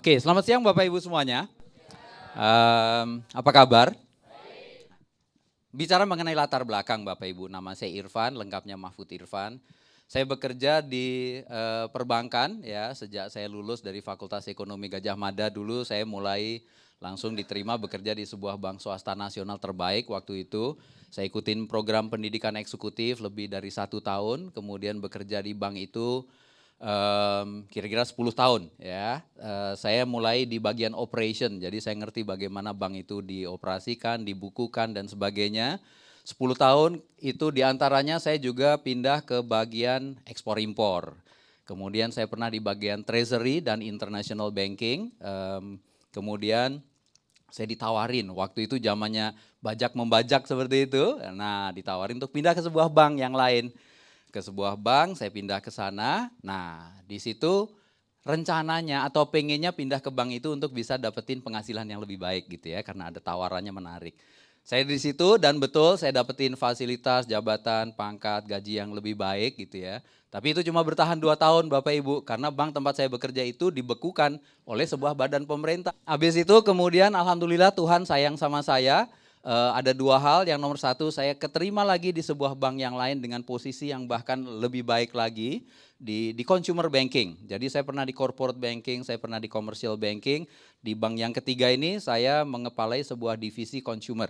Oke, selamat siang Bapak Ibu semuanya. Apa kabar? Bicara mengenai latar belakang Bapak Ibu, nama saya Irfan, lengkapnya Mahfud Irfan. Saya bekerja di perbankan ya, sejak saya lulus dari Fakultas Ekonomi Gadjah Mada dulu saya mulai langsung diterima bekerja di sebuah bank swasta nasional terbaik waktu itu. Saya ikutin program pendidikan eksekutif lebih dari 1 tahun, kemudian bekerja di bank itu kira-kira 10 tahun ya. Saya mulai di bagian operation, jadi saya ngerti bagaimana bank itu dioperasikan, dibukukan dan sebagainya. 10 tahun itu diantaranya saya juga pindah ke bagian ekspor impor. Kemudian saya pernah di bagian treasury dan international banking. Kemudian saya ditawarin, waktu itu zamannya bajak membajak seperti itu. Nah, ditawarin untuk pindah ke sebuah bank yang lain. Ke sebuah bank, saya pindah ke sana. Nah, di situ rencananya atau pengennya pindah ke bank itu untuk bisa dapetin penghasilan yang lebih baik gitu ya, karena ada tawarannya menarik. Saya di situ dan betul saya dapetin fasilitas, jabatan, pangkat, gaji yang lebih baik gitu ya. Tapi itu cuma bertahan 2 tahun Bapak Ibu, karena bank tempat saya bekerja itu dibekukan oleh sebuah badan pemerintah. Habis itu kemudian alhamdulillah Tuhan sayang sama saya. Ada 2 hal, yang nomor 1 saya keterima lagi di sebuah bank yang lain dengan posisi yang bahkan lebih baik lagi di consumer banking. Jadi saya pernah di corporate banking, saya pernah di commercial banking. Di bank yang ketiga ini saya mengepalai sebuah divisi consumer.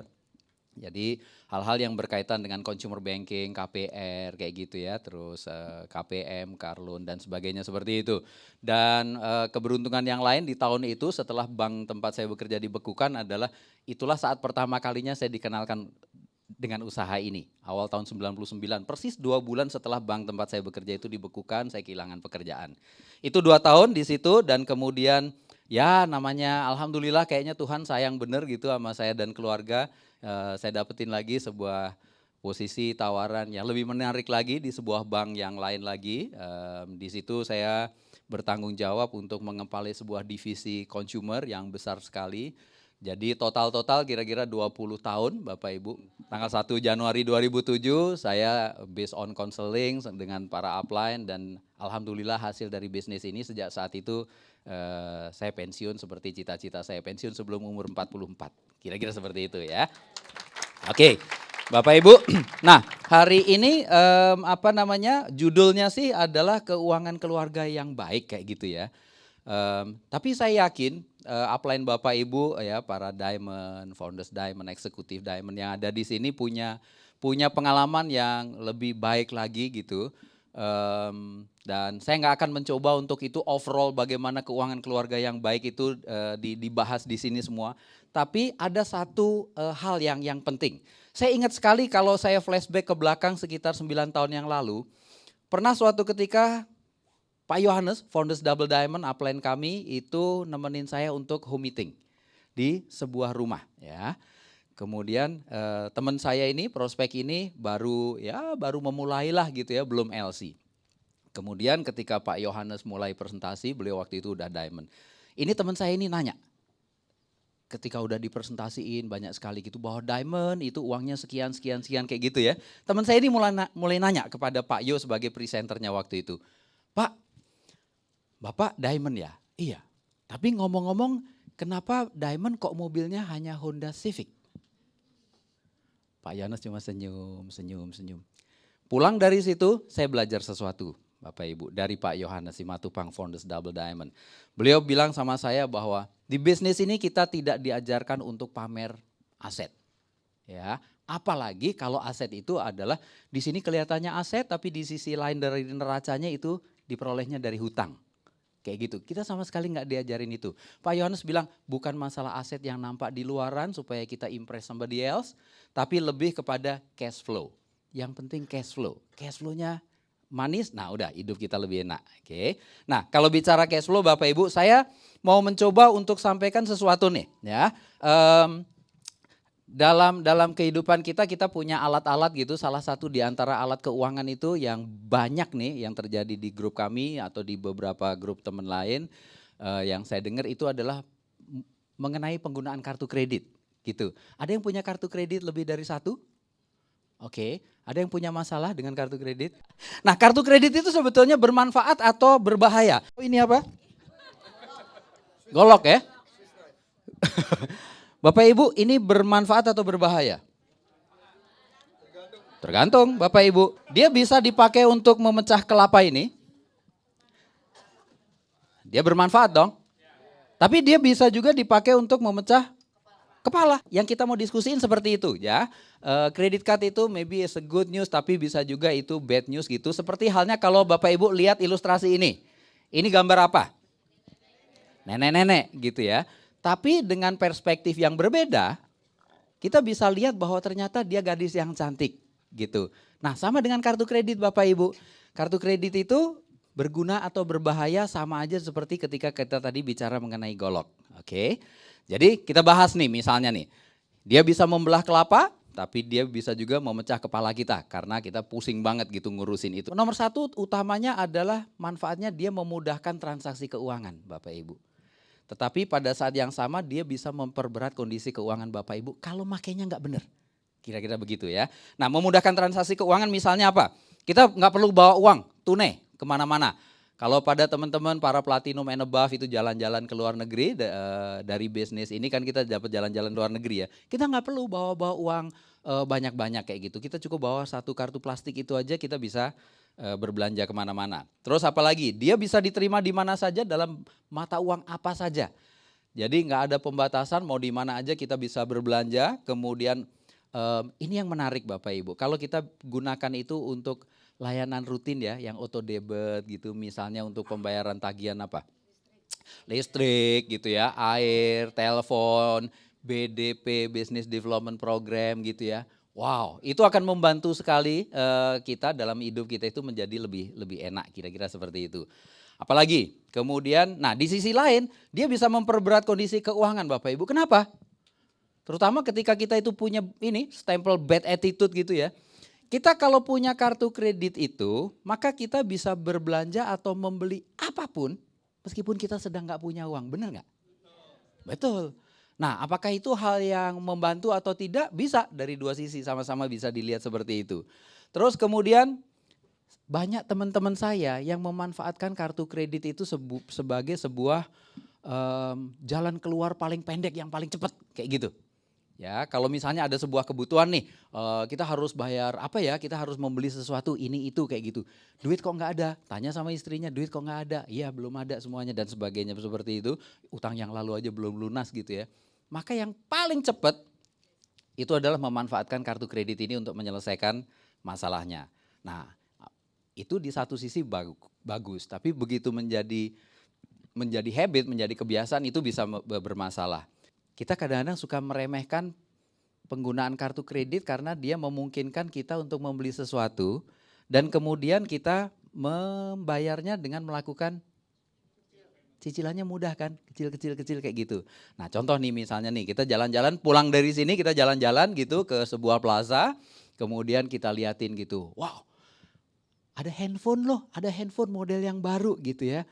Jadi hal-hal yang berkaitan dengan consumer banking, KPR kayak gitu ya, terus KPM, car loan dan sebagainya seperti itu. Dan keberuntungan yang lain di tahun itu setelah bank tempat saya bekerja dibekukan adalah itulah saat pertama kalinya saya dikenalkan dengan usaha ini. Awal tahun 99, persis 2 bulan setelah bank tempat saya bekerja itu dibekukan, saya kehilangan pekerjaan. Itu 2 tahun di situ dan kemudian ya namanya alhamdulillah kayaknya Tuhan sayang bener gitu sama saya dan keluarga. Saya dapetin lagi sebuah posisi tawaran yang lebih menarik lagi di sebuah bank yang lain lagi. Di situ saya bertanggung jawab untuk mengepalai sebuah divisi consumer yang besar sekali. Jadi total kira-kira 20 tahun Bapak Ibu. Tanggal 1 Januari 2007 saya based on counseling dengan para upline dan alhamdulillah hasil dari bisnis ini sejak saat itu saya pensiun seperti cita-cita saya pensiun sebelum umur 44. Kira-kira seperti itu ya. Oke, Bapak Ibu. Nah, hari ini judulnya sih adalah keuangan keluarga yang baik kayak gitu ya. Tapi saya yakin upline Bapak Ibu ya, para Diamond, Founders Diamond, Executive Diamond yang ada di sini punya pengalaman yang lebih baik lagi gitu. Dan saya nggak akan mencoba untuk itu overall bagaimana keuangan keluarga yang baik itu dibahas di sini semua. Tapi ada satu hal yang penting. Saya ingat sekali kalau saya flashback ke belakang sekitar 9 tahun yang lalu, pernah suatu ketika Pak Yohanes, Founders Double Diamond, upline kami itu nemenin saya untuk home meeting di sebuah rumah ya. Kemudian teman saya ini, prospek ini baru memulailah gitu ya, belum LC. Kemudian ketika Pak Yohanes mulai presentasi, beliau waktu itu udah Diamond. Ini teman saya ini nanya, ketika udah dipresentasiin banyak sekali gitu bahwa Diamond itu uangnya sekian kayak gitu ya. Teman saya ini mulai nanya kepada Pak Yo sebagai presenternya waktu itu. Pak, Bapak Diamond ya? Iya. Tapi ngomong-ngomong, kenapa Diamond kok mobilnya hanya Honda Civic? Pak Yohanes cuma senyum. Pulang dari situ saya belajar sesuatu Bapak Ibu dari Pak Yohanes Simatupang, Founders Double Diamond. Beliau bilang sama saya bahwa di bisnis ini kita tidak diajarkan untuk pamer aset. Ya, apalagi kalau aset itu adalah di sini kelihatannya aset tapi di sisi lain dari neracanya itu diperolehnya dari hutang. Kayak gitu, kita sama sekali nggak diajarin itu. Pak Yohanes bilang bukan masalah aset yang nampak di luaran supaya kita impress somebody else, tapi lebih kepada cash flow. Yang penting cash flow-nya manis, nah udah hidup kita lebih enak. Oke. Nah kalau bicara cash flow Bapak Ibu, saya mau mencoba untuk sampaikan sesuatu nih ya. Dalam kehidupan kita punya alat-alat gitu, salah satu di antara alat keuangan itu yang banyak nih yang terjadi di grup kami atau di beberapa grup teman lain yang saya dengar itu adalah mengenai penggunaan kartu kredit gitu. Ada yang punya kartu kredit lebih dari satu? Oke, ada yang punya masalah dengan kartu kredit? Nah, kartu kredit itu sebetulnya bermanfaat atau berbahaya? Oh, ini apa? Golok ya. Bapak Ibu, ini bermanfaat atau berbahaya? Tergantung Bapak Ibu. Dia bisa dipakai untuk memecah kelapa ini. Dia bermanfaat dong. Tapi dia bisa juga dipakai untuk memecah kepala. Yang kita mau diskusiin seperti itu ya. Credit card itu maybe is a good news tapi bisa juga itu bad news gitu. Seperti halnya kalau Bapak Ibu lihat ilustrasi ini. Ini gambar apa? Nenek-nenek gitu ya. Tapi dengan perspektif yang berbeda, kita bisa lihat bahwa ternyata dia gadis yang cantik gitu. Nah, sama dengan kartu kredit Bapak Ibu. Kartu kredit itu berguna atau berbahaya sama aja seperti ketika kita tadi bicara mengenai golok. Oke. Jadi kita bahas nih misalnya nih. Dia bisa membelah kelapa, tapi dia bisa juga memecah kepala kita karena kita pusing banget gitu ngurusin itu. Nomor satu utamanya adalah manfaatnya dia memudahkan transaksi keuangan Bapak Ibu. Tetapi pada saat yang sama dia bisa memperberat kondisi keuangan Bapak Ibu kalau makainya nggak benar. Kira-kira begitu ya. Nah, memudahkan transaksi keuangan misalnya apa? Kita nggak perlu bawa uang tunai kemana-mana. Kalau pada teman-teman para platinum and above itu jalan-jalan ke luar negeri dari bisnis ini kan kita dapat jalan-jalan luar negeri ya. Kita nggak perlu bawa-bawa uang banyak-banyak kayak gitu. Kita cukup bawa satu kartu plastik itu aja kita bisa berbelanja kemana-mana. Terus apalagi dia bisa diterima di mana saja dalam mata uang apa saja. Jadi nggak ada pembatasan mau di mana aja kita bisa berbelanja. Kemudian ini yang menarik Bapak Ibu. Kalau kita gunakan itu untuk layanan rutin ya, yang auto debit gitu, misalnya untuk pembayaran tagihan apa? Listrik gitu ya, air, telepon, BDP, Business Development Program gitu ya. Wow, itu akan membantu sekali kita dalam hidup kita itu menjadi lebih enak, kira-kira seperti itu. Apalagi kemudian, nah di sisi lain dia bisa memperberat kondisi keuangan Bapak Ibu. Kenapa? Terutama ketika kita itu punya ini stempel bad attitude gitu ya. Kita kalau punya kartu kredit itu, maka kita bisa berbelanja atau membeli apapun meskipun kita sedang nggak punya uang, benar nggak? Betul. Nah, apakah itu hal yang membantu atau tidak? Bisa dari dua sisi, sama-sama bisa dilihat seperti itu. Terus kemudian banyak teman-teman saya yang memanfaatkan kartu kredit itu sebagai sebuah jalan keluar paling pendek yang paling cepat kayak gitu. Ya, kalau misalnya ada sebuah kebutuhan nih, kita harus bayar apa ya, kita harus membeli sesuatu ini itu kayak gitu. Duit kok nggak ada? Tanya sama istrinya, duit kok nggak ada? Iya belum ada semuanya dan sebagainya seperti itu. Utang yang lalu aja belum lunas gitu ya. Maka yang paling cepat itu adalah memanfaatkan kartu kredit ini untuk menyelesaikan masalahnya. Nah, itu di satu sisi bagus, tapi begitu menjadi habit, menjadi kebiasaan itu bisa bermasalah. Kita kadang-kadang suka meremehkan penggunaan kartu kredit karena dia memungkinkan kita untuk membeli sesuatu dan kemudian kita membayarnya dengan melakukan cicilannya mudah kan, kecil-kecil kayak gitu. Nah contoh nih misalnya nih kita jalan-jalan pulang dari sini kita jalan-jalan gitu ke sebuah plaza kemudian kita liatin gitu, wow ada handphone loh, ada handphone model yang baru gitu ya,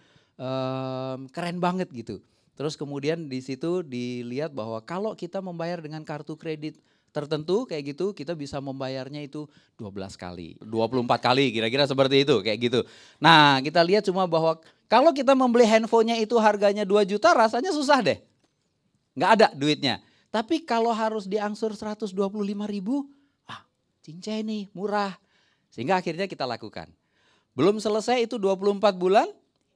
keren banget gitu. Terus kemudian di situ dilihat bahwa kalau kita membayar dengan kartu kredit tertentu kayak gitu, kita bisa membayarnya itu 12 kali, 24 kali kira-kira seperti itu kayak gitu. Nah kita lihat cuma bahwa kalau kita membeli handphonenya itu harganya 2 juta rasanya susah deh. Nggak ada duitnya. Tapi kalau harus diangsur 125 ribu, cincai nih murah. Sehingga akhirnya kita lakukan. Belum selesai itu 24 bulan,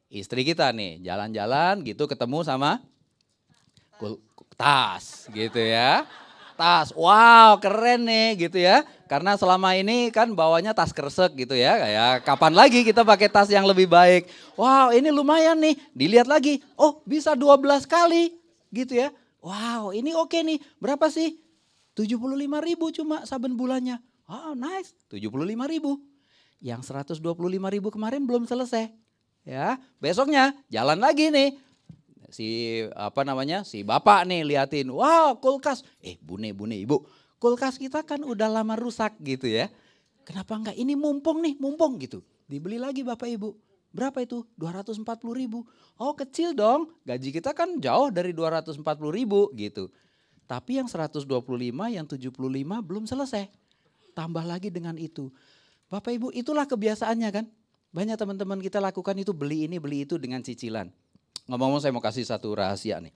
istri kita nih jalan-jalan gitu ketemu sama tas gitu ya. Tas, wow keren nih gitu ya. Karena selama ini kan bawanya tas kresek gitu ya. Kayak kapan lagi kita pakai tas yang lebih baik. Wow ini lumayan nih, dilihat lagi. Oh bisa 12 kali gitu ya. Wow ini oke nih, berapa sih? 75 ribu cuma saben bulannya. Oh nice, 75 ribu. Yang 125 ribu kemarin belum selesai. Ya, besoknya jalan lagi nih. Si bapak nih liatin, wow kulkas. Bune ibu, kulkas kita kan udah lama rusak gitu ya. Kenapa enggak ini mumpung gitu. Dibeli lagi bapak ibu. Berapa itu? 240 ribu. Oh kecil dong, gaji kita kan jauh dari 240 ribu gitu. Tapi yang 125, yang 75 belum selesai. Tambah lagi dengan itu. Bapak Ibu itulah kebiasaannya kan. Banyak teman-teman kita lakukan itu beli ini beli itu dengan cicilan. Ngomong-ngomong saya mau kasih satu rahasia nih.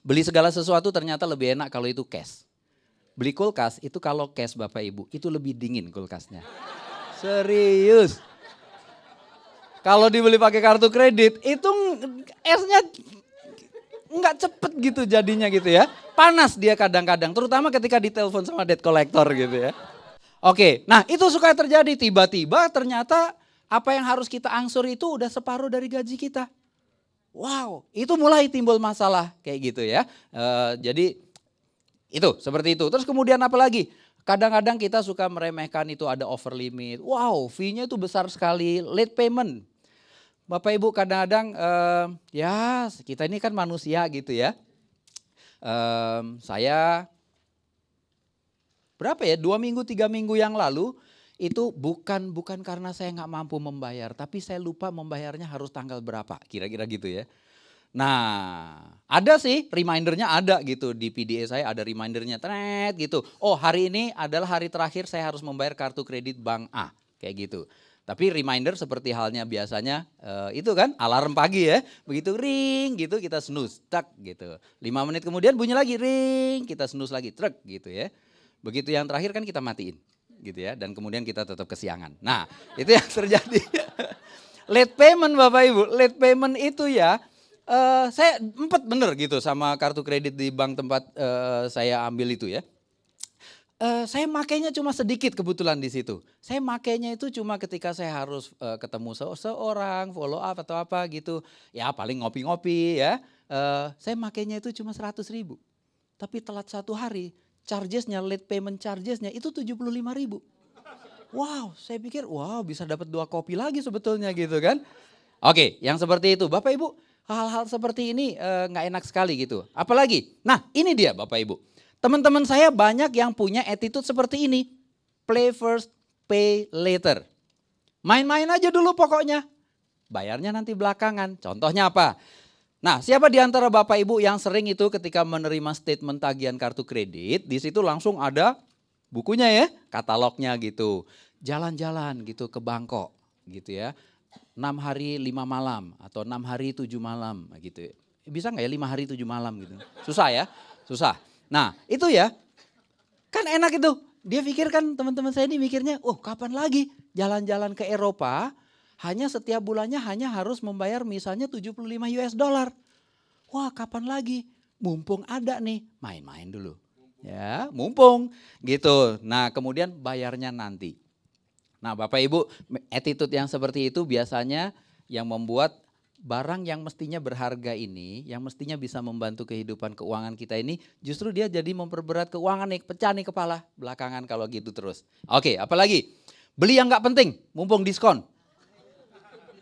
Beli segala sesuatu ternyata lebih enak kalau itu cash. Beli kulkas itu kalau cash Bapak Ibu, itu lebih dingin kulkasnya. Serius. Kalau dibeli pakai kartu kredit itu esnya nggak cepet gitu jadinya gitu ya. Panas dia kadang-kadang, terutama ketika ditelepon sama debt collector gitu ya. Oke, nah itu suka terjadi tiba-tiba ternyata apa yang harus kita angsur itu udah separuh dari gaji kita. Wow, itu mulai timbul masalah kayak gitu ya. Jadi itu seperti itu. Terus kemudian apa lagi? Kadang-kadang kita suka meremehkan itu ada over limit. Wow, fee-nya itu besar sekali, late payment. Bapak Ibu kadang-kadang ya kita ini kan manusia gitu ya. Saya berapa ya 2 minggu 3 minggu yang lalu itu bukan karena saya nggak mampu membayar, tapi saya lupa membayarnya harus tanggal berapa, kira-kira gitu ya. Nah, ada sih remindernya ada gitu di PDA saya ada remindernya tret gitu. Oh hari ini adalah hari terakhir saya harus membayar kartu kredit bank A kayak gitu. Tapi reminder seperti halnya biasanya itu kan alarm pagi ya. Begitu ring gitu kita snooze, tak gitu. 5 menit kemudian bunyi lagi ring, kita snooze lagi, truk gitu ya. Begitu yang terakhir kan kita matiin gitu ya. Dan kemudian kita tetap kesiangan. Nah itu yang terjadi. Late payment Bapak Ibu, late payment itu ya saya empet bener gitu sama kartu kredit di bank tempat saya ambil itu ya. Saya makainya cuma sedikit kebetulan di situ. Saya makainya itu cuma ketika saya harus ketemu seorang, follow up atau apa gitu. Ya paling ngopi-ngopi ya. Saya makainya itu cuma 100.000. Tapi telat 1 hari, chargesnya, late payment chargesnya itu 75.000. Wow, saya pikir wow bisa dapat 2 kopi lagi sebetulnya gitu kan. Oke, yang seperti itu. Bapak Ibu, hal-hal seperti ini nggak enak sekali gitu. Apalagi, nah ini dia Bapak Ibu. Teman-teman saya banyak yang punya attitude seperti ini. Play first, pay later. Main-main aja dulu pokoknya. Bayarnya nanti belakangan. Contohnya apa? Nah, siapa di antara Bapak Ibu yang sering itu ketika menerima statement tagihan kartu kredit, di situ langsung ada bukunya ya, katalognya gitu. Jalan-jalan gitu ke Bangkok gitu ya. 6 hari 5 malam atau 6 hari 7 malam gitu. Bisa nggak ya 5 hari 7 malam gitu? Susah ya, susah. Nah itu ya, kan enak itu. Dia pikir kan teman-teman saya ini mikirnya, oh kapan lagi jalan-jalan ke Eropa, hanya setiap bulannya hanya harus membayar misalnya 75 US dollar. Wah kapan lagi, mumpung ada nih, main-main dulu. Ya mumpung gitu, nah kemudian bayarnya nanti. Nah Bapak Ibu, attitude yang seperti itu biasanya yang membuat barang yang mestinya berharga ini, yang mestinya bisa membantu kehidupan keuangan kita ini, justru dia jadi memperberat keuangan nih, pecah nih kepala belakangan kalau gitu terus. Oke, apalagi beli yang nggak penting, mumpung diskon.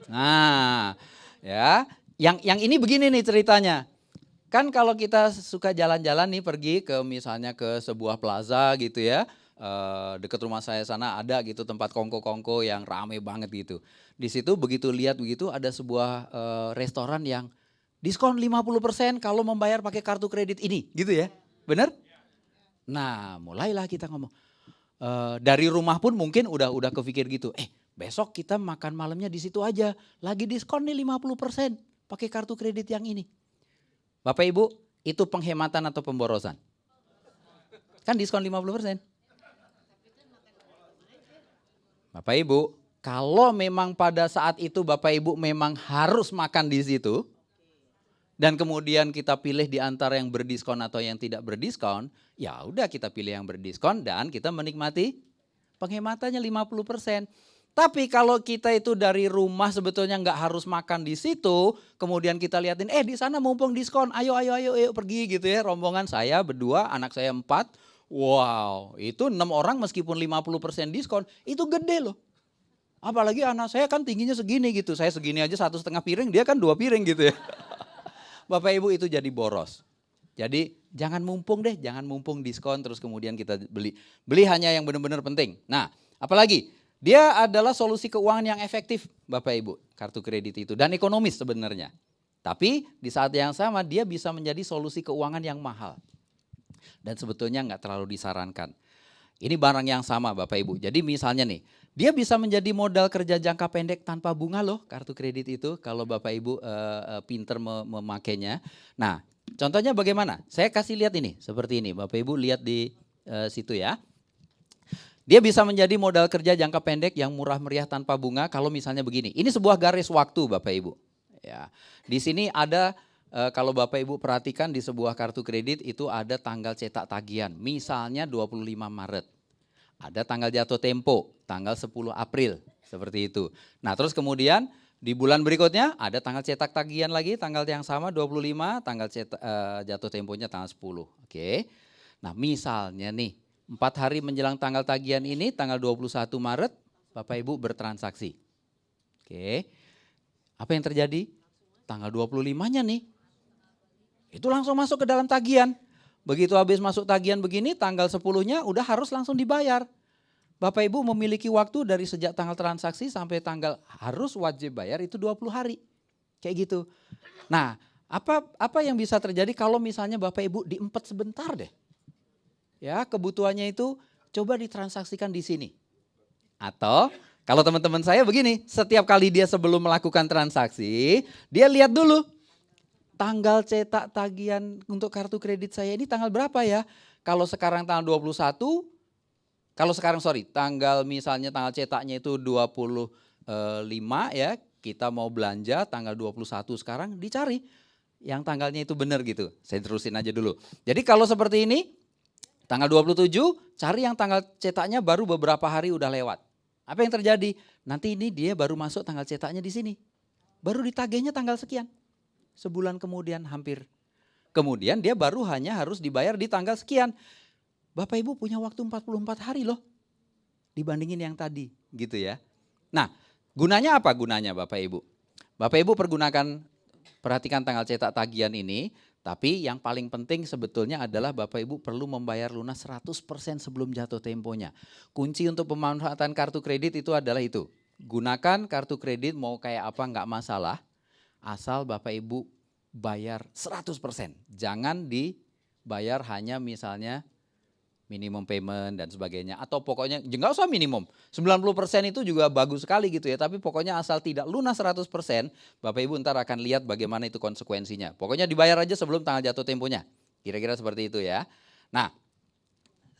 Nah, ya, yang ini begini nih ceritanya. Kan kalau kita suka jalan-jalan nih pergi ke misalnya ke sebuah plaza gitu ya. Dekat rumah saya sana ada gitu tempat kongko-kongko yang rame banget gitu. Di situ begitu lihat begitu ada sebuah restoran yang diskon 50% kalau membayar pakai kartu kredit ini gitu ya. Benar? Nah, mulailah kita ngomong. Dari rumah pun mungkin udah kepikir gitu. Besok kita makan malamnya di situ aja. Lagi diskon nih 50% pakai kartu kredit yang ini. Bapak Ibu, itu penghematan atau pemborosan? Kan diskon 50%. Bapak Ibu, kalau memang pada saat itu Bapak Ibu memang harus makan di situ, dan kemudian kita pilih di antara yang berdiskon atau yang tidak berdiskon, ya udah kita pilih yang berdiskon dan kita menikmati penghematannya 50%. Tapi kalau kita itu dari rumah sebetulnya nggak harus makan di situ, kemudian kita liatin, di sana mumpung diskon, ayo pergi gitu ya, rombongan saya berdua, anak saya 4. Wow, itu 6 orang meskipun 50% diskon, itu gede loh. Apalagi anak saya kan tingginya segini gitu, saya segini aja 1,5 piring, dia kan 2 piring gitu ya. Bapak Ibu itu jadi boros. Jadi jangan mumpung deh, jangan mumpung diskon terus kemudian kita beli. Beli hanya yang benar-benar penting. Nah, apalagi dia adalah solusi keuangan yang efektif Bapak Ibu, kartu kredit itu. Dan ekonomis sebenarnya. Tapi di saat yang sama dia bisa menjadi solusi keuangan yang mahal. Dan sebetulnya nggak terlalu disarankan. Ini barang yang sama Bapak Ibu. Jadi misalnya nih, Dia bisa menjadi modal kerja jangka pendek tanpa bunga loh kartu kredit itu kalau Bapak Ibu pinter memakainya. Nah, contohnya bagaimana? Saya kasih lihat ini, seperti ini. Bapak Ibu lihat di situ ya. Dia bisa menjadi modal kerja jangka pendek yang murah meriah tanpa bunga kalau misalnya begini. Ini sebuah garis waktu Bapak Ibu. Ya. Di sini ada kalau Bapak Ibu perhatikan di sebuah kartu kredit itu ada tanggal cetak tagihan. Misalnya 25 Maret. Ada tanggal jatuh tempo, tanggal 10 April, seperti itu. Nah terus kemudian di bulan berikutnya ada tanggal cetak tagihan lagi, tanggal yang sama 25, tanggal jatuh temponya tanggal 10. Oke. Nah misalnya nih, 4 hari menjelang tanggal tagihan ini, tanggal 21 Maret, Bapak Ibu bertransaksi. Oke. Apa yang terjadi? Tanggal 25-nya nih, itu langsung masuk ke dalam tagihan. Begitu habis masuk tagihan begini, tanggal 10-nya udah harus langsung dibayar. Bapak Ibu memiliki waktu dari sejak tanggal transaksi sampai tanggal harus wajib bayar itu 20 hari. Kayak gitu. Nah, apa yang bisa terjadi kalau misalnya Bapak Ibu diempet sebentar deh. Ya, kebutuhannya itu coba ditransaksikan di sini. Atau kalau teman-teman saya begini, setiap kali dia sebelum melakukan transaksi, dia lihat dulu tanggal cetak tagihan untuk kartu kredit saya ini tanggal berapa ya? Kalau sekarang tanggal 21, tanggal misalnya tanggal cetaknya itu 25 ya, kita mau belanja tanggal 21 sekarang dicari yang tanggalnya itu benar gitu. Saya terusin aja dulu. Jadi kalau seperti ini, tanggal 27 cari yang tanggal cetaknya baru beberapa hari udah lewat. Apa yang terjadi? Nanti ini dia baru masuk tanggal cetaknya di sini. Baru ditagihnya tanggal sekian. Sebulan kemudian hampir. Kemudian dia baru hanya harus dibayar di tanggal sekian. Bapak Ibu punya waktu 44 hari loh. Dibandingin yang tadi gitu ya. Nah gunanya apa gunanya Bapak Ibu? Bapak Ibu perhatikan tanggal cetak tagihan ini. Tapi yang paling penting sebetulnya adalah Bapak Ibu perlu membayar lunas 100% sebelum jatuh temponya. Kunci untuk pemanfaatan kartu kredit itu adalah itu. Gunakan kartu kredit mau kayak apa nggak masalah. Asal Bapak Ibu bayar 100%. Jangan dibayar hanya misalnya minimum payment dan sebagainya. Atau pokoknya nggak usah minimum. 90% itu juga bagus sekali gitu ya. Tapi pokoknya asal tidak lunas 100%, Bapak Ibu ntar akan lihat bagaimana itu konsekuensinya. Pokoknya dibayar aja sebelum tanggal jatuh temponya. Kira-kira seperti itu ya. Nah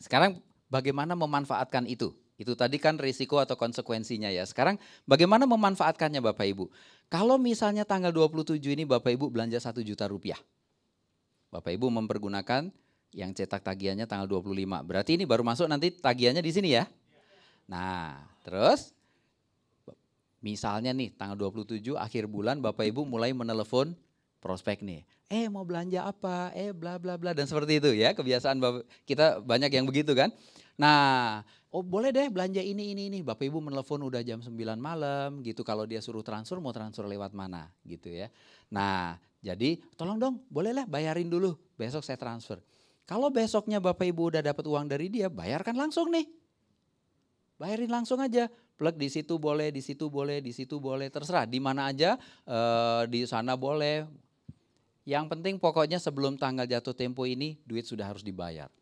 sekarang bagaimana memanfaatkan itu? Itu tadi kan risiko atau konsekuensinya ya. Sekarang bagaimana memanfaatkannya Bapak Ibu? Kalau misalnya tanggal 27 ini Bapak Ibu belanja 1 juta rupiah. Bapak Ibu mempergunakan yang cetak tagihannya tanggal 25. Berarti ini baru masuk nanti tagihannya di sini ya. Nah terus misalnya nih tanggal 27 akhir bulan Bapak Ibu mulai menelepon prospek nih. Mau belanja apa? Bla bla bla dan seperti itu ya. Kebiasaan kita banyak yang begitu kan. Nah, boleh deh belanja ini. Bapak Ibu menelepon udah jam 9 malam gitu. Kalau dia suruh transfer mau transfer lewat mana gitu ya. Nah, jadi tolong dong boleh lah bayarin dulu. Besok saya transfer. Kalau besoknya Bapak Ibu udah dapat uang dari dia, bayarkan langsung nih. Bayarin langsung aja. Plug di situ boleh, di situ boleh, di situ boleh. Terserah di mana aja, di sana boleh. Yang penting pokoknya sebelum tanggal jatuh tempo ini duit sudah harus dibayar.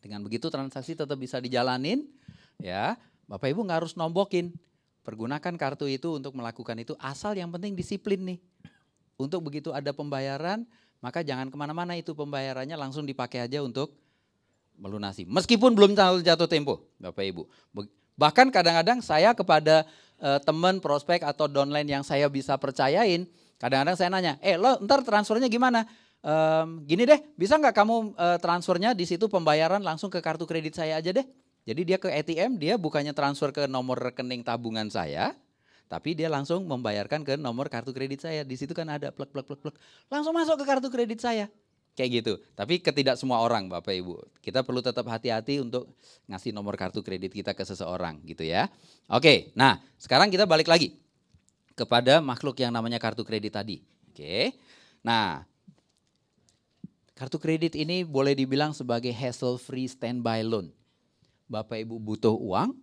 Dengan begitu transaksi tetap bisa dijalanin ya. Bapak Ibu nggak harus nombokin. Pergunakan kartu itu untuk melakukan itu asal yang penting disiplin nih. Untuk begitu ada pembayaran maka jangan kemana-mana itu pembayarannya langsung dipakai aja untuk melunasi. Meskipun belum jatuh tempo Bapak Ibu. Bahkan kadang-kadang saya kepada teman prospek atau downline yang saya bisa percayain. Kadang-kadang saya nanya, lo ntar transfernya gimana? Gini deh, bisa nggak kamu transfernya di situ pembayaran langsung ke kartu kredit saya aja deh. Jadi dia ke ATM, dia bukannya transfer ke nomor rekening tabungan saya, tapi dia langsung membayarkan ke nomor kartu kredit saya. Di situ kan ada plek, langsung masuk ke kartu kredit saya. Kayak gitu. Tapi tidak semua orang Bapak Ibu. Kita perlu tetap hati-hati untuk ngasih nomor kartu kredit kita ke seseorang gitu ya. Oke, nah sekarang kita balik lagi kepada makhluk yang namanya kartu kredit tadi. Oke, nah kartu kredit ini boleh dibilang sebagai hassle free standby loan. Bapak Ibu butuh uang,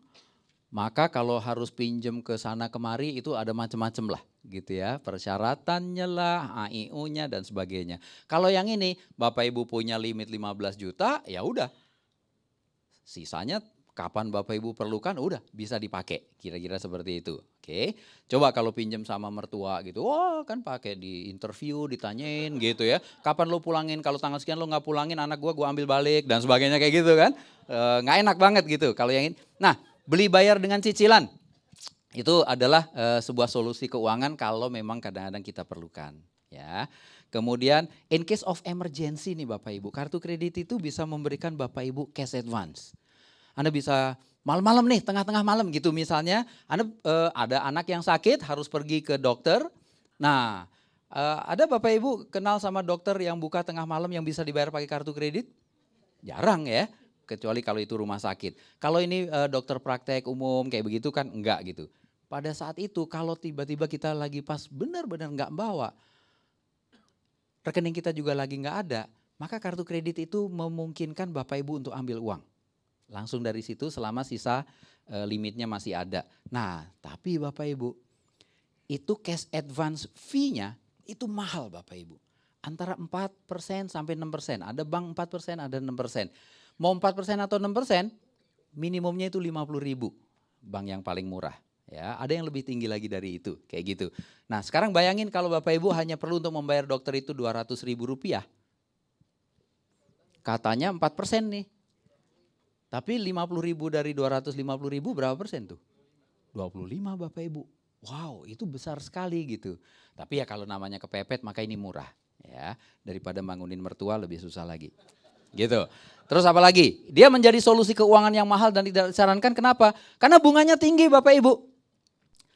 maka kalau harus pinjam ke sana kemari itu ada macam-macam lah gitu ya. Persyaratannya lah, AIU-nya dan sebagainya. Kalau yang ini Bapak Ibu punya limit 15 juta ya udah. Sisanya Kapan Bapak Ibu perlukan, udah bisa dipakai. Kira-kira seperti itu. Oke, coba kalau pinjam sama mertua gitu, wah kan pakai di interview, ditanyain gitu ya. Kapan lo pulangin, kalau tanggal sekian lo nggak pulangin anak gua ambil balik dan sebagainya kayak gitu kan. Nggak enak banget gitu kalau yang ini. Nah, beli bayar dengan cicilan. Itu adalah sebuah solusi keuangan kalau memang kadang-kadang kita perlukan. Ya. Kemudian in case of emergency nih Bapak Ibu, kartu kredit itu bisa memberikan Bapak Ibu cash advance. Anda bisa malam-malam nih, tengah-tengah malam gitu misalnya, Anda ada anak yang sakit harus pergi ke dokter. Nah, ada Bapak Ibu kenal sama dokter yang buka tengah malam yang bisa dibayar pakai kartu kredit? Jarang ya, kecuali kalau itu rumah sakit. Kalau ini dokter praktek umum kayak begitu kan enggak gitu. Pada saat itu kalau tiba-tiba kita lagi pas benar-benar enggak bawa, rekening kita juga lagi enggak ada, maka kartu kredit itu memungkinkan Bapak Ibu untuk ambil uang. Langsung dari situ selama sisa limitnya masih ada. Nah, tapi Bapak Ibu, itu cash advance fee-nya itu mahal Bapak Ibu. Antara 4% sampai 6%. Ada bank 4%, ada 6%. Mau 4% atau 6%, minimumnya itu 50.000. Bank yang paling murah. Ya, ada yang lebih tinggi lagi dari itu, kayak gitu. Nah, sekarang bayangin kalau Bapak Ibu hanya perlu untuk membayar dokter itu Rp200.000. Katanya 4% nih. Tapi 50.000 dari 250.000 berapa persen tuh? 25 Bapak Ibu. Wow, itu besar sekali gitu. Tapi ya kalau namanya kepepet maka ini murah ya. Daripada bangunin mertua lebih susah lagi. Gitu. Terus apa lagi? Dia menjadi solusi keuangan yang mahal dan tidak disarankan. Kenapa? Karena bunganya tinggi Bapak Ibu.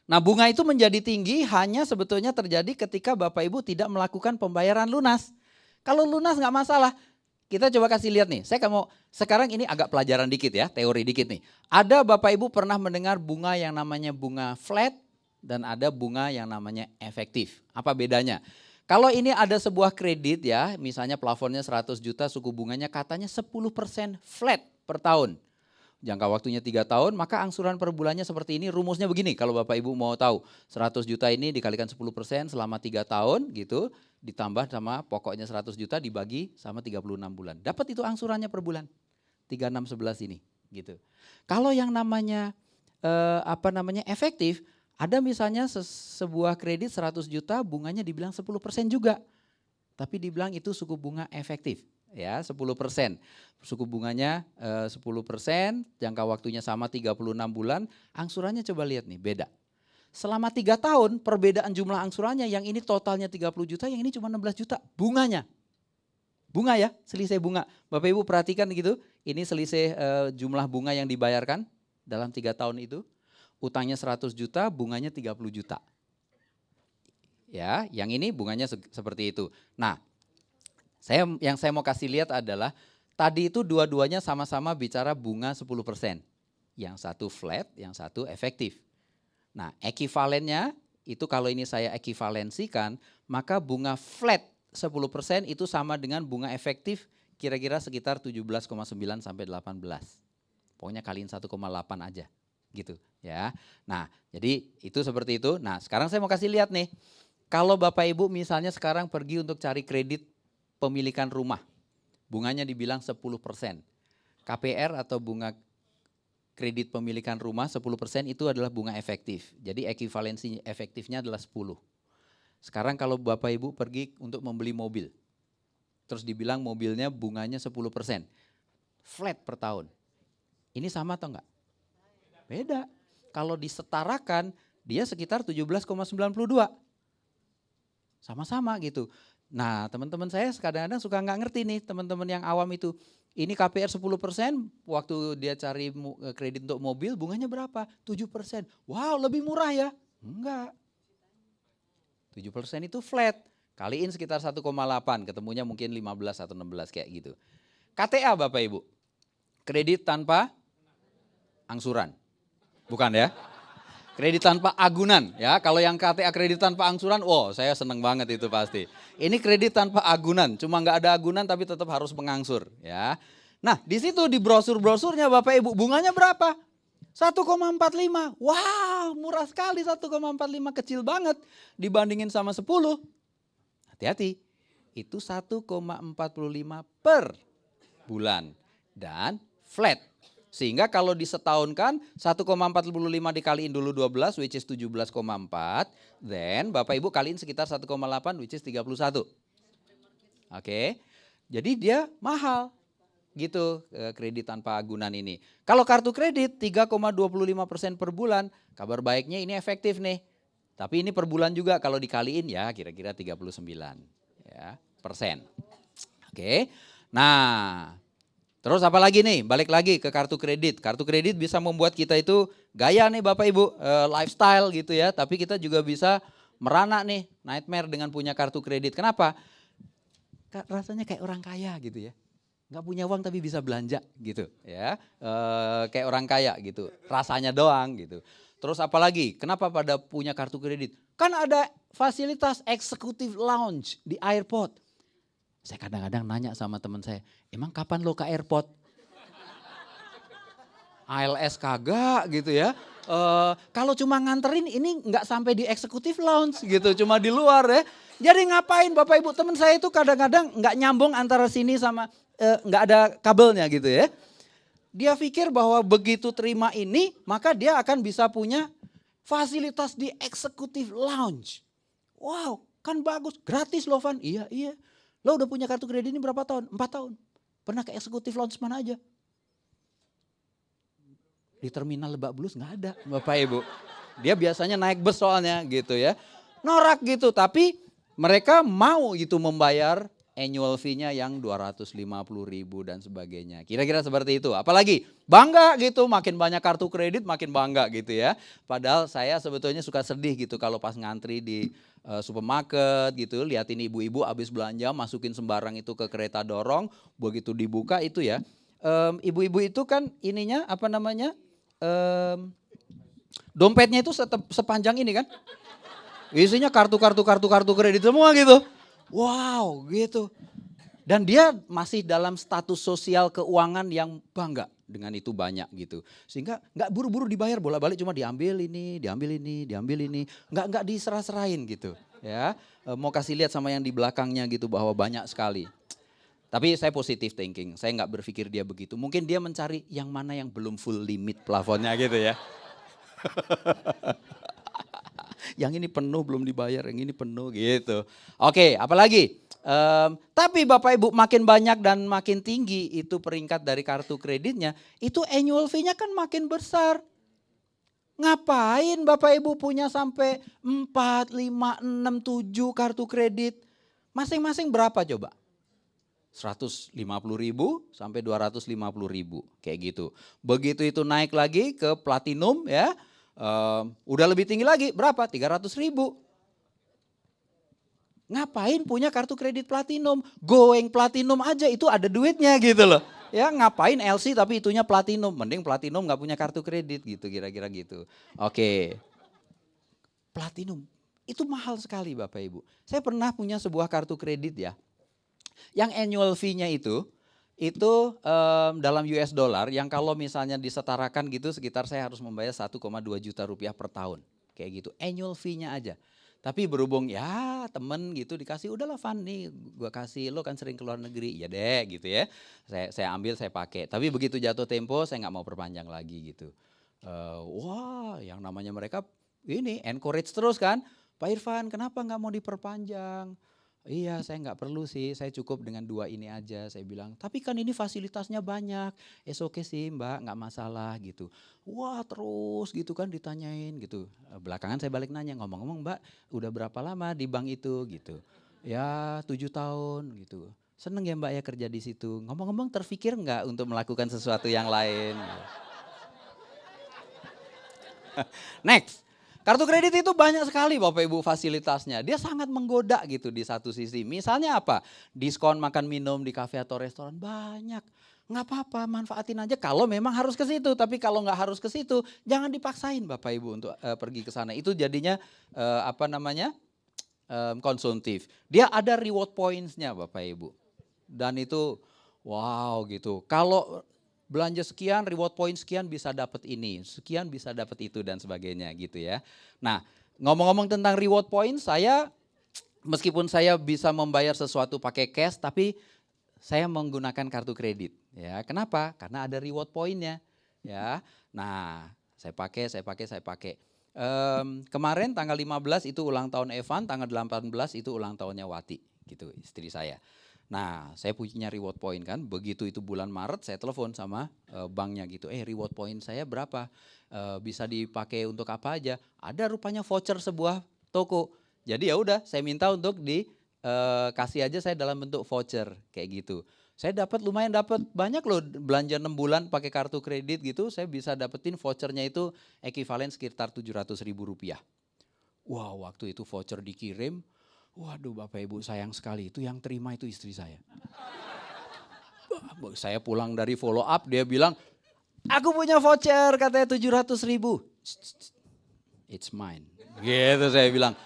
Nah, bunga itu menjadi tinggi hanya sebetulnya terjadi ketika Bapak Ibu tidak melakukan pembayaran lunas. Kalau lunas nggak masalah. Kita coba kasih lihat nih, saya mau sekarang ini agak pelajaran dikit ya, teori dikit nih. Ada Bapak Ibu pernah mendengar bunga yang namanya bunga flat dan ada bunga yang namanya efektif. Apa bedanya? Kalau ini ada sebuah kredit ya, misalnya plafonnya 100 juta, suku bunganya katanya 10% flat per tahun. Jangka waktunya 3 tahun, maka angsuran per bulannya seperti ini, rumusnya begini kalau Bapak Ibu mau tahu. 100 juta ini dikalikan 10% selama 3 tahun gitu, ditambah sama pokoknya 100 juta dibagi sama 36 bulan. Dapat itu angsurannya per bulan. 3611 ini gitu. Kalau yang namanya efektif, ada misalnya sebuah kredit 100 juta bunganya dibilang 10% juga. Tapi dibilang itu suku bunga efektif ya 10%. Suku bunganya 10%, jangka waktunya sama 36 bulan, angsurannya coba lihat nih beda. Selama 3 tahun perbedaan jumlah angsurannya, yang ini totalnya 30 juta, yang ini cuma 16 juta bunganya. Bunga ya, selisih bunga. Bapak Ibu perhatikan gitu, ini selisih jumlah bunga yang dibayarkan dalam 3 tahun itu. Utangnya 100 juta, bunganya 30 juta. Ya, yang ini bunganya seperti itu. Nah, yang saya mau kasih lihat adalah tadi itu dua-duanya sama-sama bicara bunga 10%. Yang satu flat, yang satu efektif. Nah, ekivalennya itu kalau ini saya ekivalensikan, maka bunga flat 10% itu sama dengan bunga efektif kira-kira sekitar 17,9 sampai 18. Pokoknya kaliin 1,8 aja gitu ya. Nah, jadi itu seperti itu. Nah, sekarang saya mau kasih lihat nih. Kalau Bapak Ibu misalnya sekarang pergi untuk cari kredit pemilikan rumah, bunganya dibilang 10%. KPR atau bunga kredit pemilikan rumah 10% itu adalah bunga efektif. Jadi ekivalensi efektifnya adalah 10. Sekarang kalau Bapak Ibu pergi untuk membeli mobil, terus dibilang mobilnya bunganya 10%. Flat per tahun. Ini sama atau enggak? Beda. Kalau disetarakan dia sekitar 17,92. Sama-sama gitu. Nah, teman-teman saya kadang-kadang suka nggak ngerti nih, teman-teman yang awam itu. Ini KPR 10%, waktu dia cari kredit untuk mobil bunganya berapa? 7%. Wow, lebih murah ya? Enggak. 7% itu flat. Kaliin sekitar 1,8, ketemunya mungkin 15 atau 16 kayak gitu. KTA Bapak Ibu, kredit tanpa angsuran. Bukan ya? Kredit tanpa agunan ya. Kalau yang KTA kredit tanpa angsuran, wow saya seneng banget itu pasti. Ini kredit tanpa agunan, cuma nggak ada agunan tapi tetap harus mengangsur ya. Nah di situ di brosur-brosurnya Bapak Ibu bunganya berapa? 1,45. Wow murah sekali 1,45, kecil banget dibandingin sama 10. Hati-hati, itu 1,45 per bulan dan flat. Sehingga kalau disetahunkan 1,45 dikaliin dulu 12 which is 17,4. Then Bapak Ibu kaliin sekitar 1,8 which is 31. Oke. Jadi dia mahal gitu kredit tanpa agunan ini. Kalau kartu kredit 3,25% per bulan, kabar baiknya ini efektif nih. Tapi ini per bulan juga kalau dikaliin ya kira-kira 39 ya, persen. Oke. Nah, terus apa lagi nih? Balik lagi ke kartu kredit. Kartu kredit bisa membuat kita itu gaya nih Bapak Ibu, lifestyle gitu ya. Tapi kita juga bisa merana nih, nightmare dengan punya kartu kredit. Kenapa? Rasanya kayak orang kaya gitu ya. Nggak punya uang tapi bisa belanja gitu ya. Kayak orang kaya gitu. Rasanya doang gitu. Terus apalagi, kenapa pada punya kartu kredit? Kan ada fasilitas executive lounge di airport. Saya kadang-kadang nanya sama teman saya, emang kapan lo ke airport? ALS kagak gitu ya. Kalau cuma nganterin ini nggak sampai di executive lounge gitu, cuma di luar ya. Jadi ngapain Bapak Ibu, teman saya itu kadang-kadang nggak nyambung antara sini sama nggak ada kabelnya gitu ya. Dia pikir bahwa begitu terima ini, maka dia akan bisa punya fasilitas di executive lounge. Wow, kan bagus, gratis loh Van. Iya, iya. Lo udah punya kartu kredit ini berapa tahun? 4 tahun. Pernah ke executive lounge mana aja? Di terminal Lebak Bulus nggak ada Bapak Ibu. Dia biasanya naik bus soalnya gitu ya. Norak gitu, tapi mereka mau gitu membayar annual fee-nya yang 250.000 dan sebagainya. Kira-kira seperti itu. Apalagi bangga gitu, makin banyak kartu kredit makin bangga gitu ya. Padahal saya sebetulnya suka sedih gitu kalau pas ngantri di supermarket gitu, liatin ibu-ibu habis belanja masukin sembarang itu ke kereta dorong, begitu dibuka itu ya. Ibu-ibu itu kan ininya apa namanya? Dompetnya itu sepanjang ini kan. Isinya kartu kredit semua gitu. Wow gitu. Dan dia masih dalam status sosial keuangan yang bangga dengan itu banyak gitu. Sehingga nggak buru-buru dibayar bolak-balik, cuma diambil ini. Nggak diserah-serahin gitu ya. Mau kasih lihat sama yang di belakangnya gitu bahwa banyak sekali. Tapi saya positive thinking, saya nggak berpikir dia begitu. Mungkin dia mencari yang mana yang belum full limit plafonnya gitu ya. Yang ini penuh belum dibayar, yang ini penuh gitu. Oke, apalagi? Tapi Bapak Ibu makin banyak dan makin tinggi itu peringkat dari kartu kreditnya, itu annual fee-nya kan makin besar. Ngapain Bapak Ibu punya sampai 4, 5, 6, 7 kartu kredit? Masing-masing berapa coba? 150.000 sampai 250.000 kayak gitu. Begitu itu naik lagi ke platinum ya, udah lebih tinggi lagi berapa? 300.000. Ngapain punya kartu kredit platinum? Going platinum aja itu ada duitnya gitu loh. Ya ngapain LC tapi itunya platinum? Mending platinum nggak punya kartu kredit gitu kira-kira gitu. Oke. Platinum itu mahal sekali Bapak Ibu. Saya pernah punya sebuah kartu kredit ya. Yang annual fee-nya itu dalam US dollar yang kalau misalnya disetarakan gitu sekitar saya harus membayar 1,2 juta rupiah per tahun. Kayak gitu, annual fee-nya aja. Tapi berhubung ya temen gitu dikasih, udahlah Van nih gue kasih, lo kan sering ke luar negeri, ya deh gitu ya. Saya ambil, saya pakai. Tapi begitu jatuh tempo saya nggak mau perpanjang lagi gitu. Wah yang namanya mereka ini encourage terus kan. Pak Irfan kenapa nggak mau diperpanjang? Iya saya nggak perlu sih, saya cukup dengan 2 ini aja saya bilang. Tapi kan ini fasilitasnya banyak, oke sih mbak nggak masalah gitu. Wah terus gitu kan ditanyain gitu. Belakangan saya balik nanya, ngomong-ngomong mbak udah berapa lama di bank itu gitu. Ya 7 tahun gitu. Seneng ya mbak ya kerja di situ. Ngomong-ngomong terfikir nggak untuk melakukan sesuatu yang lain? Next. Kartu kredit itu banyak sekali Bapak Ibu fasilitasnya. Dia sangat menggoda gitu di satu sisi. Misalnya apa? Diskon makan minum di kafe atau restoran banyak. Nggak apa-apa manfaatin aja kalau memang harus ke situ. Tapi kalau nggak harus ke situ jangan dipaksain Bapak Ibu untuk pergi ke sana. Itu jadinya konsumtif. Dia ada reward points-nya Bapak Ibu. Dan itu wow gitu. Kalau belanja sekian, reward point sekian bisa dapat ini, sekian bisa dapat itu dan sebagainya gitu ya. Nah ngomong-ngomong tentang reward point, saya meskipun saya bisa membayar sesuatu pakai cash, tapi saya menggunakan kartu kredit. Ya, kenapa? Karena ada reward point-nya. ya. Nah, saya pakai. Kemarin tanggal 15 itu ulang tahun Evan, tanggal 18 itu ulang tahunnya Wati, gitu istri saya. Nah, saya punya reward point kan, begitu itu bulan Maret saya telepon sama banknya gitu, reward point saya berapa, bisa dipakai untuk apa aja, ada rupanya voucher sebuah toko. Jadi ya udah saya minta untuk kasih aja saya dalam bentuk voucher kayak gitu. Saya lumayan dapat banyak loh, belanja 6 bulan pakai kartu kredit gitu, saya bisa dapetin vouchernya itu ekuivalen sekitar 700.000 rupiah. Wah, waktu itu voucher dikirim, waduh Bapak Ibu sayang sekali, itu yang terima itu istri saya. Saya pulang dari follow up, dia bilang, aku punya voucher katanya 700.000. It's mine. Gitu saya bilang.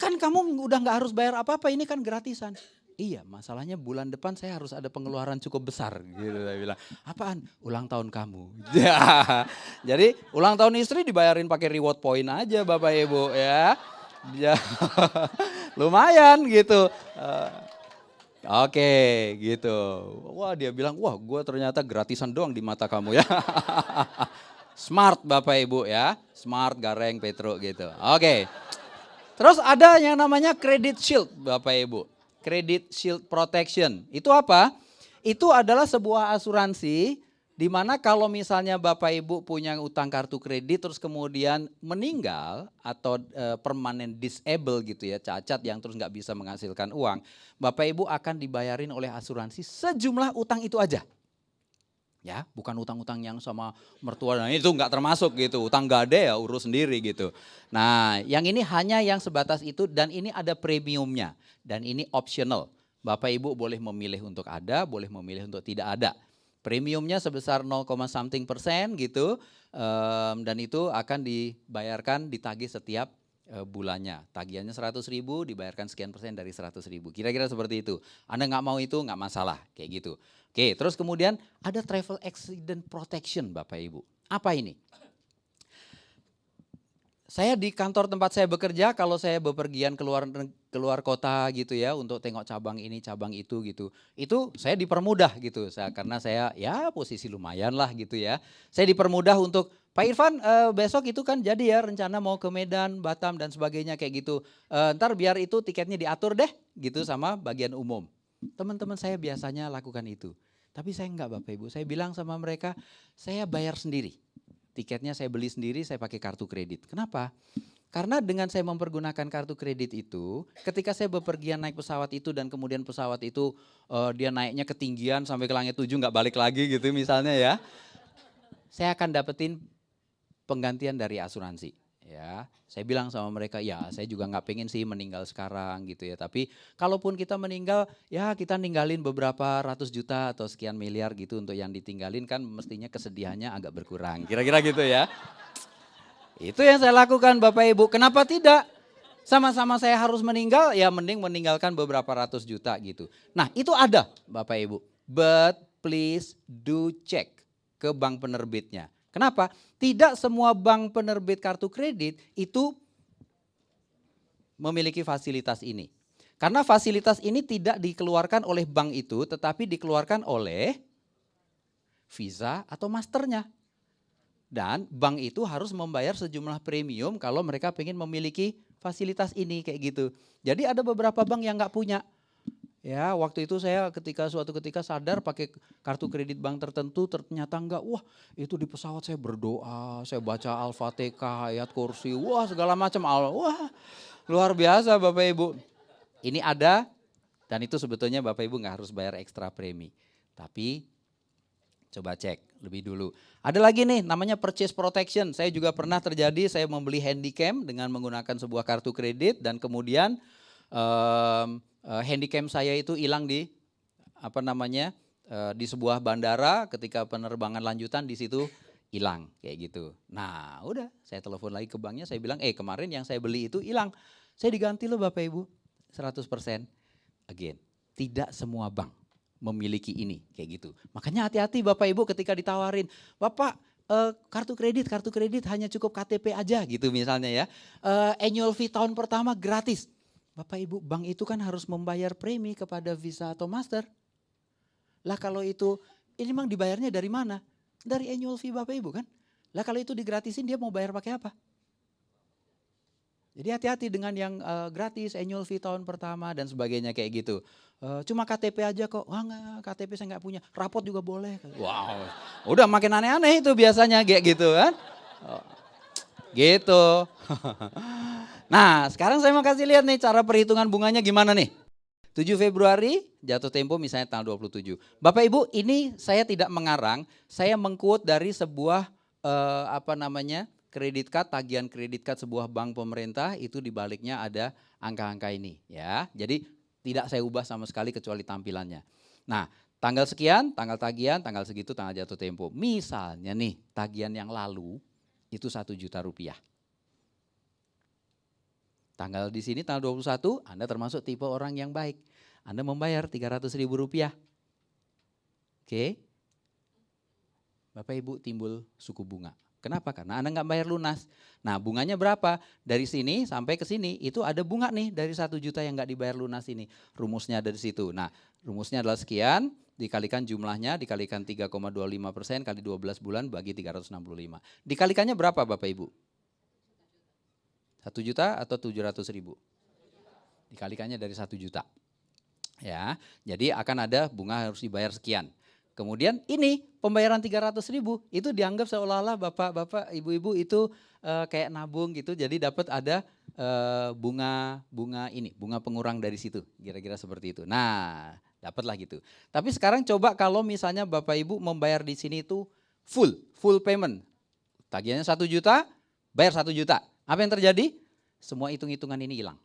Kan kamu udah gak harus bayar apa-apa, ini kan gratisan. Iya, masalahnya bulan depan saya harus ada pengeluaran cukup besar gitu saya bilang. Apaan? Ulang tahun kamu. Jadi ulang tahun istri dibayarin pakai reward point aja Bapak Ibu ya. Lumayan gitu. Oke, gitu. Wah, dia bilang, "Wah, gue ternyata gratisan doang di mata kamu ya." Smart Bapak Ibu ya. Smart, Gareng, Petro gitu. Oke. Terus ada yang namanya credit shield Bapak Ibu. Credit Shield Protection. Itu apa? Itu adalah sebuah asuransi di mana kalau misalnya Bapak Ibu punya utang kartu kredit terus kemudian meninggal atau permanent disable gitu ya, cacat yang terus nggak bisa menghasilkan uang, Bapak Ibu akan dibayarin oleh asuransi sejumlah utang itu aja. Ya, bukan utang-utang yang sama mertua, nah itu nggak termasuk gitu, utang gade ya urus sendiri gitu. Nah, yang ini hanya yang sebatas itu dan ini ada premiumnya dan ini optional. Bapak Ibu boleh memilih untuk ada, boleh memilih untuk tidak ada. Premiumnya sebesar 0, something persen gitu dan itu akan dibayarkan ditagih setiap bulannya. Tagihannya 100.000 dibayarkan sekian persen dari 100.000. Kira-kira seperti itu. Anda nggak mau itu nggak masalah kayak gitu. Oke, terus kemudian ada travel accident protection Bapak Ibu. Apa ini? Saya di kantor tempat saya bekerja, kalau saya bepergian keluar kota gitu ya untuk tengok cabang ini, cabang itu gitu. Itu saya dipermudah gitu, karena saya ya posisi lumayan lah gitu ya. Saya dipermudah untuk, Pak Irfan besok itu kan jadi ya rencana mau ke Medan, Batam dan sebagainya kayak gitu. Ntar biar itu tiketnya diatur deh gitu sama bagian umum. Teman-teman saya biasanya lakukan itu. Tapi saya enggak Bapak Ibu, saya bilang sama mereka, saya bayar sendiri. Tiketnya saya beli sendiri, saya pakai kartu kredit. Kenapa? Karena dengan saya mempergunakan kartu kredit itu, ketika saya bepergian naik pesawat itu dan kemudian pesawat itu dia naiknya ketinggian sampai ke langit 7 nggak balik lagi gitu misalnya ya. Saya akan dapetin penggantian dari asuransi. Ya, saya bilang sama mereka, ya saya juga nggak pengen sih meninggal sekarang gitu ya. Tapi kalaupun kita meninggal, ya kita ninggalin beberapa ratus juta atau sekian miliar gitu untuk yang ditinggalin kan mestinya kesedihannya agak berkurang. Kira-kira gitu ya. Itu yang saya lakukan Bapak Ibu. Kenapa tidak? Sama-sama saya harus meninggal, ya mending meninggalkan beberapa ratus juta gitu. Nah itu ada Bapak Ibu. But please do check ke bank penerbitnya. Kenapa? Tidak semua bank penerbit kartu kredit itu memiliki fasilitas ini. Karena fasilitas ini tidak dikeluarkan oleh bank itu, tetapi dikeluarkan oleh Visa atau Masternya. Dan bank itu harus membayar sejumlah premium kalau mereka ingin memiliki fasilitas ini kayak gitu. Jadi ada beberapa bank yang nggak punya. Ya, waktu itu saya suatu ketika sadar pakai kartu kredit bank tertentu ternyata enggak. Wah, itu di pesawat saya berdoa, saya baca Al-Fatihah, ayat kursi, wah segala macam. Wah, luar biasa Bapak Ibu. Ini ada dan itu sebetulnya Bapak Ibu nggak harus bayar ekstra premi. Tapi coba cek lebih dulu. Ada lagi nih namanya purchase protection. Saya juga pernah terjadi saya membeli handycam dengan menggunakan sebuah kartu kredit dan kemudian handycam saya itu hilang di di sebuah bandara ketika penerbangan lanjutan di situ hilang kayak gitu. Nah udah saya telepon lagi ke banknya saya bilang kemarin yang saya beli itu hilang. Saya diganti loh Bapak Ibu 100%. Again tidak semua bank memiliki ini kayak gitu. Makanya hati-hati Bapak Ibu ketika ditawarin, Bapak kartu kredit hanya cukup KTP aja gitu misalnya ya. Annual fee tahun pertama gratis. Bapak Ibu, bank itu kan harus membayar premi kepada Visa atau Master. Lah kalau itu, ini memang dibayarnya dari mana? Dari annual fee Bapak Ibu kan. Lah kalau itu digratisin dia mau bayar pakai apa? Jadi hati-hati dengan yang gratis, annual fee tahun pertama dan sebagainya kayak gitu. Cuma KTP aja kok, wah enggak, KTP saya nggak punya, rapot juga boleh. Wow, udah makin aneh-aneh itu biasanya kayak gitu kan. Oh, gitu. Nah sekarang saya mau kasih lihat nih cara perhitungan bunganya gimana nih. 7 Februari jatuh tempo misalnya tanggal 27. Bapak Ibu ini saya tidak mengarang, saya mengquote dari sebuah kredit card, tagihan kredit card sebuah bank pemerintah itu di baliknya ada angka-angka ini ya. Jadi tidak saya ubah sama sekali kecuali tampilannya. Nah, tanggal sekian, tanggal tagihan, tanggal segitu, tanggal jatuh tempo. Misalnya nih, tagihan yang lalu itu 1 juta rupiah. Tanggal di sini tanggal 21, Anda termasuk tipe orang yang baik. Anda membayar 300.000 rupiah. Oke. Bapak Ibu timbul suku bunga. Kenapa? Karena Anda nggak bayar lunas. Nah bunganya berapa? Dari sini sampai ke sini itu ada bunga nih dari 1 juta yang nggak dibayar lunas ini. Rumusnya ada di situ. Nah rumusnya adalah sekian, dikalikan jumlahnya, dikalikan 3,25% kali 12 bulan bagi 365. Dikalikannya berapa Bapak Ibu? 1 juta atau 700.000? Dikalikannya dari 1 juta. Ya, jadi akan ada bunga harus dibayar sekian. Kemudian ini pembayaran 300.000 itu dianggap seolah-olah bapak-bapak, ibu-ibu itu kayak nabung gitu. Jadi dapat ada bunga pengurang dari situ, kira-kira seperti itu. Nah, dapatlah gitu. Tapi sekarang coba kalau misalnya bapak ibu membayar di sini itu full payment, tagihannya 1 juta, bayar 1 juta. Apa yang terjadi? Semua hitung-hitungan ini hilang,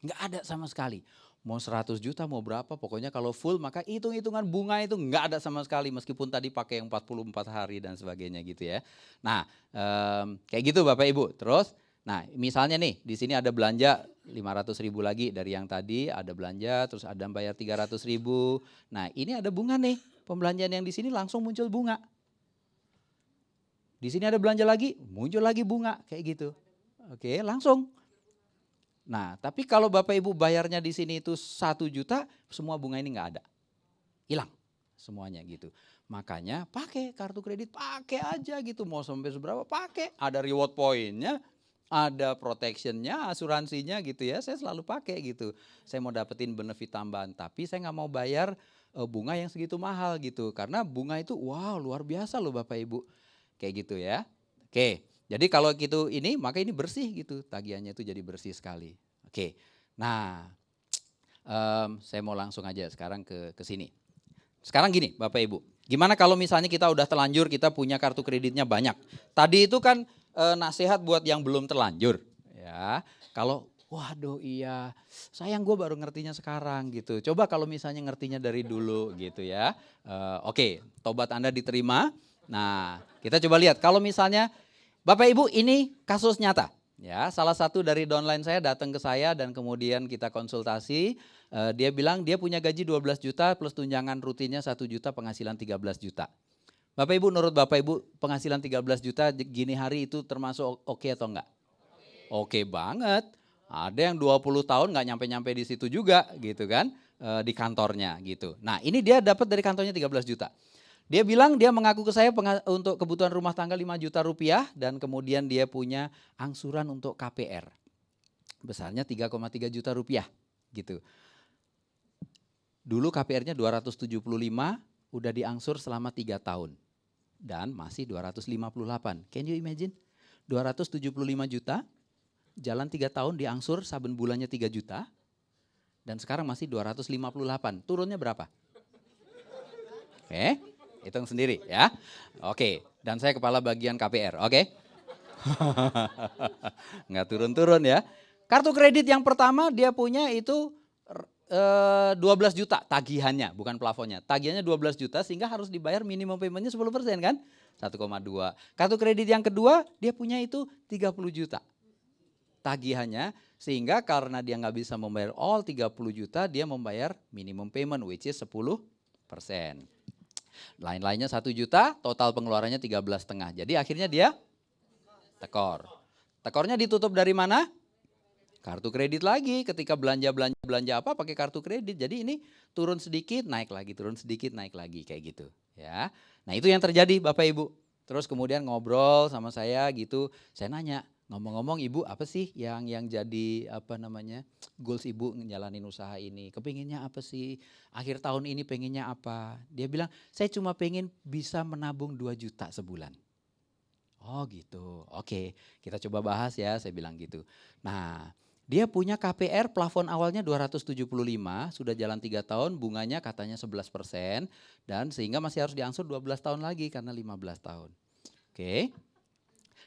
nggak ada sama sekali. Mau 100 juta, mau berapa, pokoknya kalau full maka hitung-hitungan bunga itu nggak ada sama sekali meskipun tadi pakai yang 44 hari dan sebagainya gitu ya. Nah kayak gitu Bapak Ibu. Terus, nah misalnya nih di sini ada belanja 500.000 lagi dari yang tadi ada belanja, terus ada bayar 300.000. Nah ini ada bunga nih, pembelanjaan yang di sini langsung muncul bunga. Di sini ada belanja lagi, muncul lagi bunga kayak gitu. Oke, langsung. Nah, tapi kalau Bapak Ibu bayarnya di sini itu 1 juta, semua bunga ini nggak ada. Hilang semuanya gitu. Makanya pakai kartu kredit, pakai aja gitu. Mau sampai seberapa pakai. Ada reward pointnya, ada protectionnya, asuransinya gitu ya. Saya selalu pakai gitu. Saya mau dapetin benefit tambahan, tapi saya nggak mau bayar bunga yang segitu mahal gitu. Karena bunga itu wow luar biasa loh Bapak Ibu. Kayak gitu ya. Oke. Jadi kalau gitu ini maka ini bersih gitu, tagihannya itu jadi bersih sekali. Oke, nah saya mau langsung aja sekarang ke sini. Sekarang gini Bapak Ibu, gimana kalau misalnya kita udah terlanjur, kita punya kartu kreditnya banyak. Tadi itu kan nasihat buat yang belum terlanjur. Ya, kalau waduh iya, sayang gue baru ngertinya sekarang gitu. Coba kalau misalnya ngertinya dari dulu gitu ya. Oke, tobat Anda diterima. Nah kita coba lihat kalau misalnya Bapak Ibu ini kasus nyata. Ya, salah satu dari downline saya datang ke saya dan kemudian kita konsultasi. Dia bilang dia punya gaji 12 juta plus tunjangan rutinnya 1 juta, penghasilan 13 juta. Bapak Ibu, menurut Bapak Ibu penghasilan 13 juta gini hari itu termasuk oke atau enggak? Oke banget. Ada yang 20 tahun nggak nyampe-nyampe di situ juga gitu kan, di kantornya gitu. Nah ini dia dapat dari kantornya 13 juta. Dia bilang dia mengaku ke saya untuk kebutuhan rumah tangga 5 juta rupiah dan kemudian dia punya angsuran untuk KPR. Besarnya 3,3 juta rupiah gitu. Dulu KPR-nya 275, udah diangsur selama 3 tahun. Dan masih 258. Can you imagine? 275 juta, jalan 3 tahun diangsur saben bulannya 3 juta. Dan sekarang masih 258. Turunnya berapa? Oke. Hitung sendiri ya. Oke, dan saya kepala bagian KPR, oke? Nggak turun-turun ya. Kartu kredit yang pertama dia punya itu 12 juta tagihannya, bukan plafonnya. Tagihannya 12 juta sehingga harus dibayar minimum paymentnya 10% kan? 1,2. Kartu kredit yang kedua dia punya itu 30 juta tagihannya sehingga karena dia nggak bisa membayar all 30 juta dia membayar minimum payment which is 10%. Lain-lainnya 1 juta, total pengeluarannya 13,5. Jadi akhirnya dia tekor. Tekornya ditutup dari mana? Kartu kredit lagi. Ketika belanja apa pakai kartu kredit. Jadi ini turun sedikit, naik lagi, turun sedikit, naik lagi kayak gitu. Ya. Nah, itu yang terjadi Bapak Ibu. Terus kemudian ngobrol sama saya gitu, saya nanya, ngomong-ngomong Ibu apa sih yang jadi apa namanya goals Ibu ngejalanin usaha ini? Kepinginnya apa sih? Akhir tahun ini pengennya apa? Dia bilang, saya cuma pengen bisa menabung 2 juta sebulan. Oh gitu, oke kita coba bahas ya, saya bilang gitu. Nah, dia punya KPR plafon awalnya 275, sudah jalan 3 tahun, bunganya katanya 11%, dan sehingga masih harus diangsur 12 tahun lagi karena 15 tahun. Oke,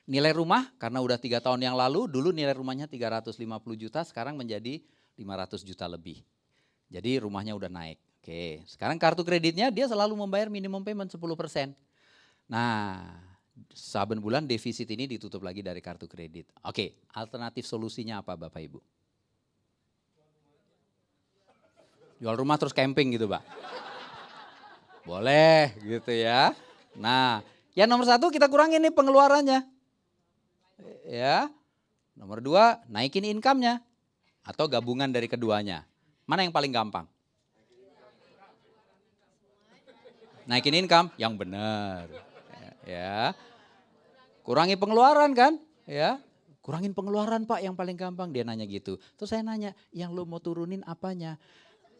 nilai rumah karena udah 3 tahun yang lalu, dulu nilai rumahnya 350 juta, sekarang menjadi 500 juta lebih. Jadi rumahnya udah naik. Oke, sekarang kartu kreditnya dia selalu membayar minimum payment 10%. Nah, saben bulan defisit ini ditutup lagi dari kartu kredit. Oke, alternatif solusinya apa Bapak Ibu? Jual rumah terus camping gitu Pak? Boleh gitu ya. Nah, yang nomor 1 kita kurangin nih pengeluarannya. Ya, nomor 2 naikin income-nya. Atau gabungan dari keduanya. Mana yang paling gampang? Naikin income yang benar. Ya. Kurangi pengeluaran kan? Ya. Kurangin pengeluaran Pak yang paling gampang, dia nanya gitu. Terus saya nanya, yang lu mau turunin apanya?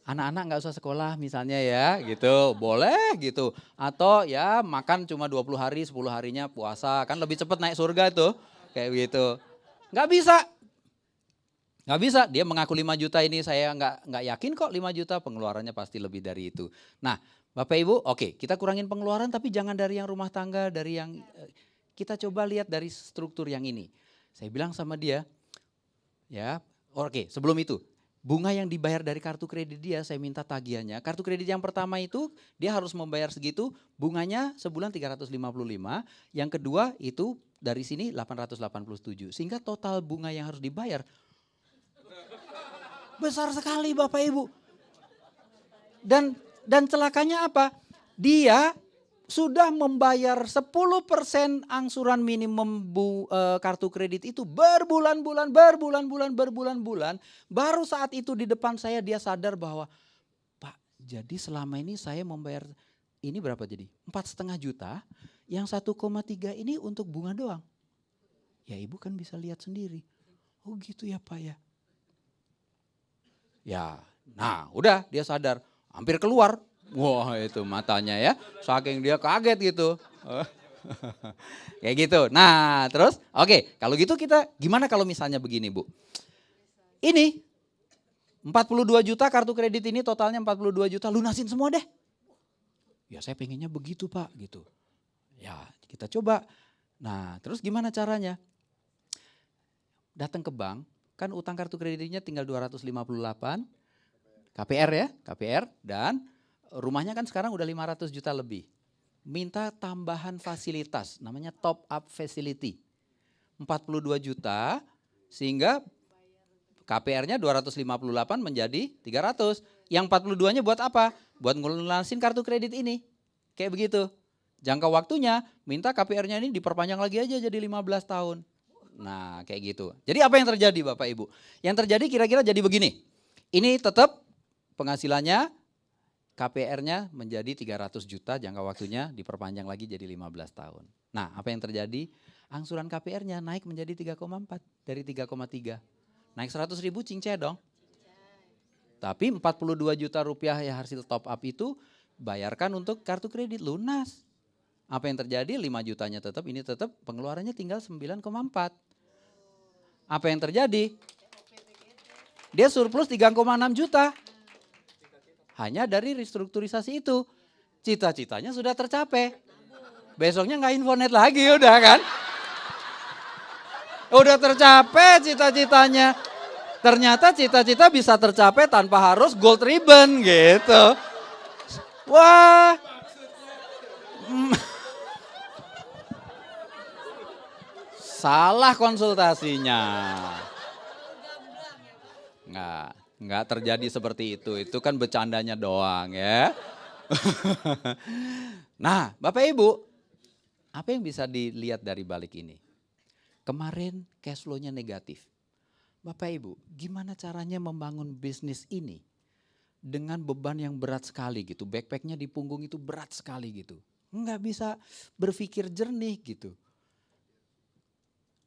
Anak-anak nggak usah sekolah misalnya ya gitu, boleh gitu. Atau ya makan cuma 20 hari, 10 harinya puasa, kan lebih cepat naik surga tuh, kayak gitu. Nggak bisa, nggak bisa, dia mengaku 5 juta ini saya nggak yakin kok 5 juta, pengeluarannya pasti lebih dari itu. Nah Bapak Ibu, oke kita kurangin pengeluaran tapi jangan dari yang rumah tangga, dari yang kita coba lihat dari struktur yang ini. Saya bilang sama dia, ya oke sebelum itu, bunga yang dibayar dari kartu kredit dia saya minta tagihannya. Kartu kredit yang pertama itu dia harus membayar segitu, bunganya sebulan 355, yang kedua itu dari sini 887. Sehingga total bunga yang harus dibayar besar sekali Bapak Ibu. Dan celakanya apa? Dia sudah membayar 10% angsuran minimum kartu kredit itu berbulan-bulan. Baru saat itu di depan saya dia sadar bahwa, Pak, jadi selama ini saya membayar ini berapa jadi? 4,5 juta, yang 1,3 ini untuk bunga doang. Ya Ibu kan bisa lihat sendiri. Oh gitu ya Pak ya. Ya, nah udah dia sadar, hampir keluar. Wah itu matanya ya, saking dia kaget gitu. Kayak gitu. Nah terus oke kalau gitu kita gimana kalau misalnya begini Bu. Ini 42 juta kartu kredit ini totalnya 42 juta lunasin semua deh. Ya saya pengennya begitu Pak gitu. Ya kita coba. Nah terus gimana caranya? Datang ke bank, kan utang kartu kreditnya tinggal 258. KPR ya, KPR, dan rumahnya kan sekarang udah 500 juta lebih. Minta tambahan fasilitas, namanya top up facility. 42 juta, sehingga KPR-nya 258 menjadi 300. Yang 42-nya buat apa? Buat ngelunasin kartu kredit ini. Kayak begitu. Jangka waktunya, minta KPR-nya ini diperpanjang lagi aja jadi 15 tahun. Nah kayak gitu. Jadi apa yang terjadi Bapak Ibu? Yang terjadi kira-kira jadi begini. Ini tetap penghasilannya KPR-nya menjadi 300 juta, jangka waktunya diperpanjang lagi jadi 15 tahun. Nah apa yang terjadi? Angsuran KPR-nya naik menjadi 3,4 dari 3,3. Naik 100 ribu cincay dong. Tapi 42 juta rupiah yang hasil top up itu bayarkan untuk kartu kredit lunas. Apa yang terjadi? 5 jutanya tetap, ini tetap pengeluarannya tinggal 9,4. Apa yang terjadi? Dia surplus 3,6 juta. Hanya dari restrukturisasi itu. Cita-citanya sudah tercapai. Besoknya nggak infonet lagi udah kan. Udah tercapai cita-citanya. Ternyata cita-cita bisa tercapai tanpa harus gold ribbon gitu. Wah. Salah konsultasinya. Enggak terjadi seperti itu. Itu kan bercandanya doang ya. Nah, Bapak Ibu, apa yang bisa dilihat dari balik ini? Kemarin cash flow-nya negatif. Bapak Ibu, gimana caranya membangun bisnis ini dengan beban yang berat sekali gitu. Backpacknya di punggung itu berat sekali gitu. Nggak bisa berpikir jernih gitu.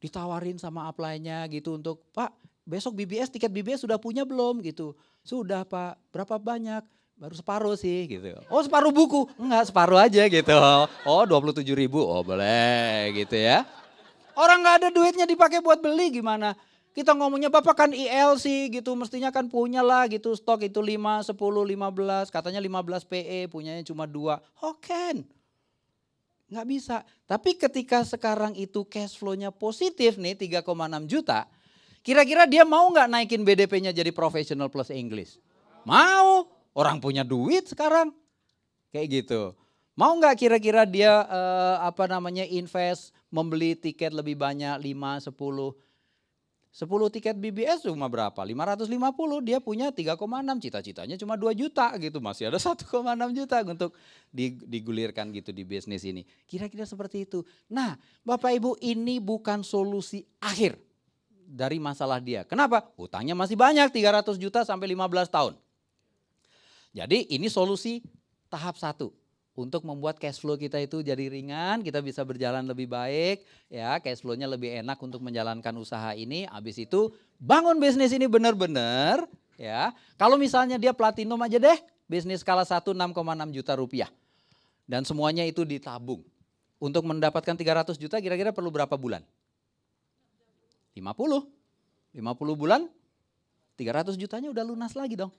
Ditawarin sama upline-nya gitu untuk, Pak besok BBS, tiket BBS sudah punya belum gitu. Sudah Pak, berapa banyak? Baru separuh sih gitu. Oh separuh buku? Enggak, separuh aja gitu. Oh 27.000, oh boleh gitu ya. Orang nggak ada duitnya dipakai buat beli gimana? Kita ngomongnya Bapak kan ILC gitu, mestinya kan punya lah gitu stok itu 5, 10, 15, katanya 15 PE, punyanya cuma 2. How can? Nggak bisa. Tapi ketika sekarang itu cash flow-nya positif nih 3,6 juta, kira-kira dia mau nggak naikin BDP-nya jadi professional plus English? Mau, orang punya duit sekarang. Kayak gitu. Mau nggak kira-kira dia invest, membeli tiket lebih banyak 5, 10. 10 tiket BBS cuma berapa? 550, dia punya 3,6, cita-citanya cuma 2 juta gitu. Masih ada 1,6 juta untuk digulirkan gitu di bisnis ini. Kira-kira seperti itu. Nah Bapak Ibu, ini bukan solusi akhir dari masalah dia. Kenapa? Hutangnya masih banyak, 300 juta sampai 15 tahun. Jadi ini solusi tahap 1. Untuk membuat cash flow kita itu jadi ringan, kita bisa berjalan lebih baik, ya cash flow-nya lebih enak untuk menjalankan usaha ini. Habis itu bangun bisnis ini benar-benar, ya. Kalau misalnya dia platinum aja deh, bisnis skala 1 6,6 juta rupiah. Dan semuanya itu ditabung. Untuk mendapatkan 300 juta kira-kira perlu berapa bulan? 50. 50 bulan, 300 jutanya udah lunas lagi dong.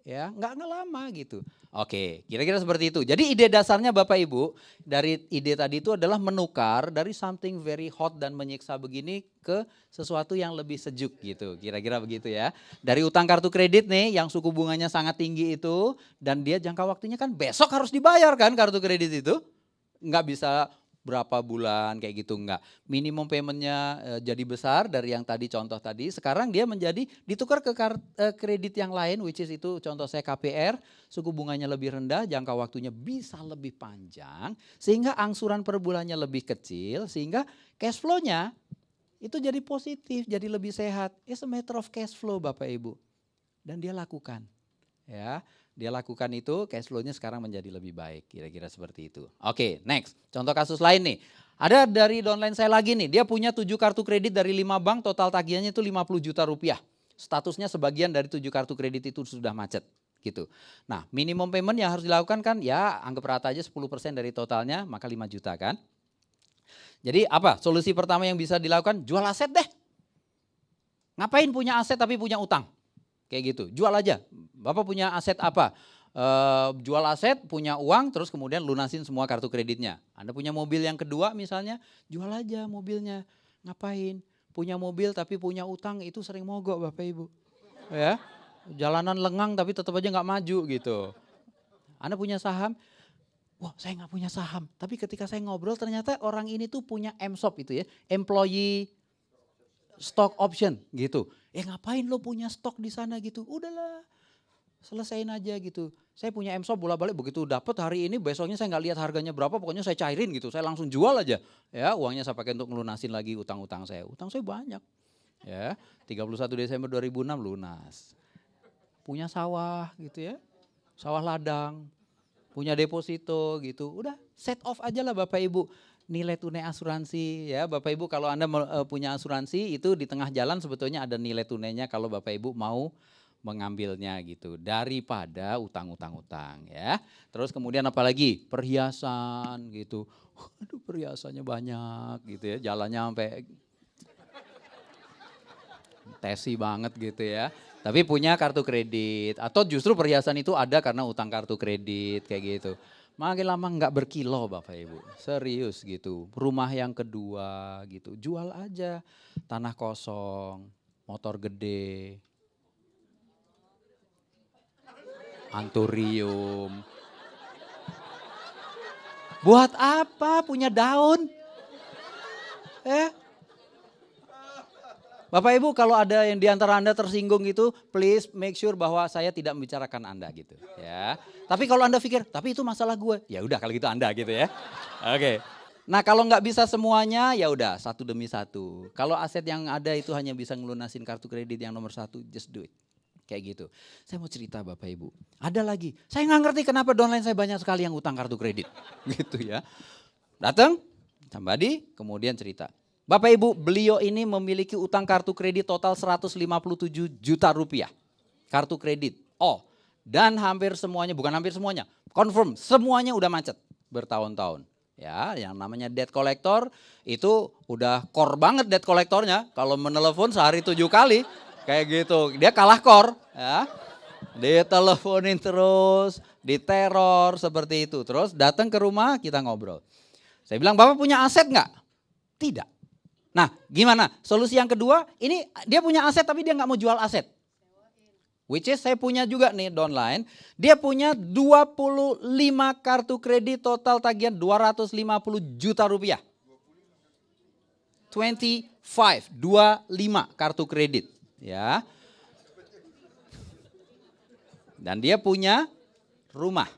Ya, nggak lama gitu. Oke, kira-kira seperti itu. Jadi ide dasarnya Bapak Ibu dari ide tadi itu adalah menukar dari something very hot dan menyiksa begini ke sesuatu yang lebih sejuk gitu. Kira-kira begitu ya. Dari utang kartu kredit nih yang suku bunganya sangat tinggi itu dan dia jangka waktunya kan besok harus dibayar kan kartu kredit itu. Nggak bisa berapa bulan kayak gitu, enggak. Minimum paymentnya jadi besar dari yang tadi contoh tadi. Sekarang dia menjadi ditukar ke kredit yang lain, which is itu contoh saya KPR, suku bunganya lebih rendah, jangka waktunya bisa lebih panjang, sehingga angsuran per bulannya lebih kecil, sehingga cash flow-nya itu jadi positif, jadi lebih sehat. It's a matter of cash flow Bapak Ibu. Dan dia lakukan. Ya, dia lakukan itu, cash flow-nya sekarang menjadi lebih baik, kira-kira seperti itu. Oke, next. Contoh kasus lain nih. Ada dari downline saya lagi nih, dia punya 7 kartu kredit dari 5 bank, total tagihannya itu 50 juta rupiah. Statusnya sebagian dari 7 kartu kredit itu sudah macet gitu. Nah, minimum payment yang harus dilakukan kan ya anggap rata aja 10% dari totalnya, maka 5 juta kan. Jadi apa? Solusi pertama yang bisa dilakukan, jual aset deh. Ngapain punya aset tapi punya utang? Kayak gitu, jual aja. Bapak punya aset apa? Jual aset, punya uang, terus kemudian lunasin semua kartu kreditnya. Anda punya mobil yang kedua misalnya, jual aja mobilnya. Ngapain? Punya mobil tapi punya utang, itu sering mogok Bapak Ibu. Ya, jalanan lengang tapi tetap aja nggak maju gitu. Anda punya saham, wah saya nggak punya saham. Tapi ketika saya ngobrol ternyata orang ini tuh punya EMSOP itu ya, Employee Stock Option gitu. Ngapain lo punya stok di sana gitu? Udahlah, selesain aja gitu. Saya punya EMSOP bolak-balik, begitu dapat hari ini, besoknya saya nggak lihat harganya berapa, pokoknya saya cairin gitu. Saya langsung jual aja. Ya, uangnya saya pakai untuk melunasin lagi utang-utang saya. Utang saya banyak. Ya, 31 Desember 2006 lunas. Punya sawah gitu ya. Sawah ladang. Punya deposito gitu. Udah set off aja lah Bapak Ibu. Nilai tunai asuransi ya Bapak Ibu, kalau Anda punya asuransi itu di tengah jalan sebetulnya ada nilai tunainya kalau Bapak Ibu mau mengambilnya gitu daripada utang-utang ya. Terus kemudian apalagi perhiasan gitu. Aduh perhiasannya banyak gitu ya, jalannya sampai tesi banget gitu ya. Tapi punya kartu kredit atau justru perhiasan itu ada karena utang kartu kredit kayak gitu. Makin lama nggak berkilau Bapak Ibu, serius gitu. Rumah yang kedua gitu, jual aja. Tanah kosong, motor gede, anturium. Buat apa punya daun? Bapak Ibu kalau ada yang di antara Anda tersinggung gitu, please make sure bahwa saya tidak membicarakan Anda gitu ya. Tapi kalau Anda pikir, tapi itu masalah gue, ya udah kalau gitu Anda gitu ya. Oke. Nah kalau nggak bisa semuanya ya udah satu demi satu. Kalau aset yang ada itu hanya bisa ngelunasin kartu kredit yang nomor 1, just do it. Kayak gitu. Saya mau cerita Bapak Ibu. Ada lagi, saya nggak ngerti kenapa downline saya banyak sekali yang utang kartu kredit. Gitu ya. Datang, somebody, kemudian cerita. Bapak Ibu, beliau ini memiliki utang kartu kredit total 157 juta rupiah. Kartu kredit. Oh, dan hampir semuanya, bukan hampir semuanya, confirm semuanya udah macet bertahun-tahun. Ya, yang namanya debt collector itu udah core banget debt collectornya. Kalau menelepon sehari 7 kali, kayak gitu. Dia kalah core, ya. Diteleponin terus, diteror seperti itu. Terus datang ke rumah kita ngobrol. Saya bilang, Bapak punya aset nggak? Tidak. Nah, gimana? Solusi yang kedua, ini dia punya aset tapi dia nggak mau jual aset. Which is saya punya juga nih downline, dia punya 25 kartu kredit total tagihan 250 juta rupiah. 25 kartu kredit, ya. Dan dia punya rumah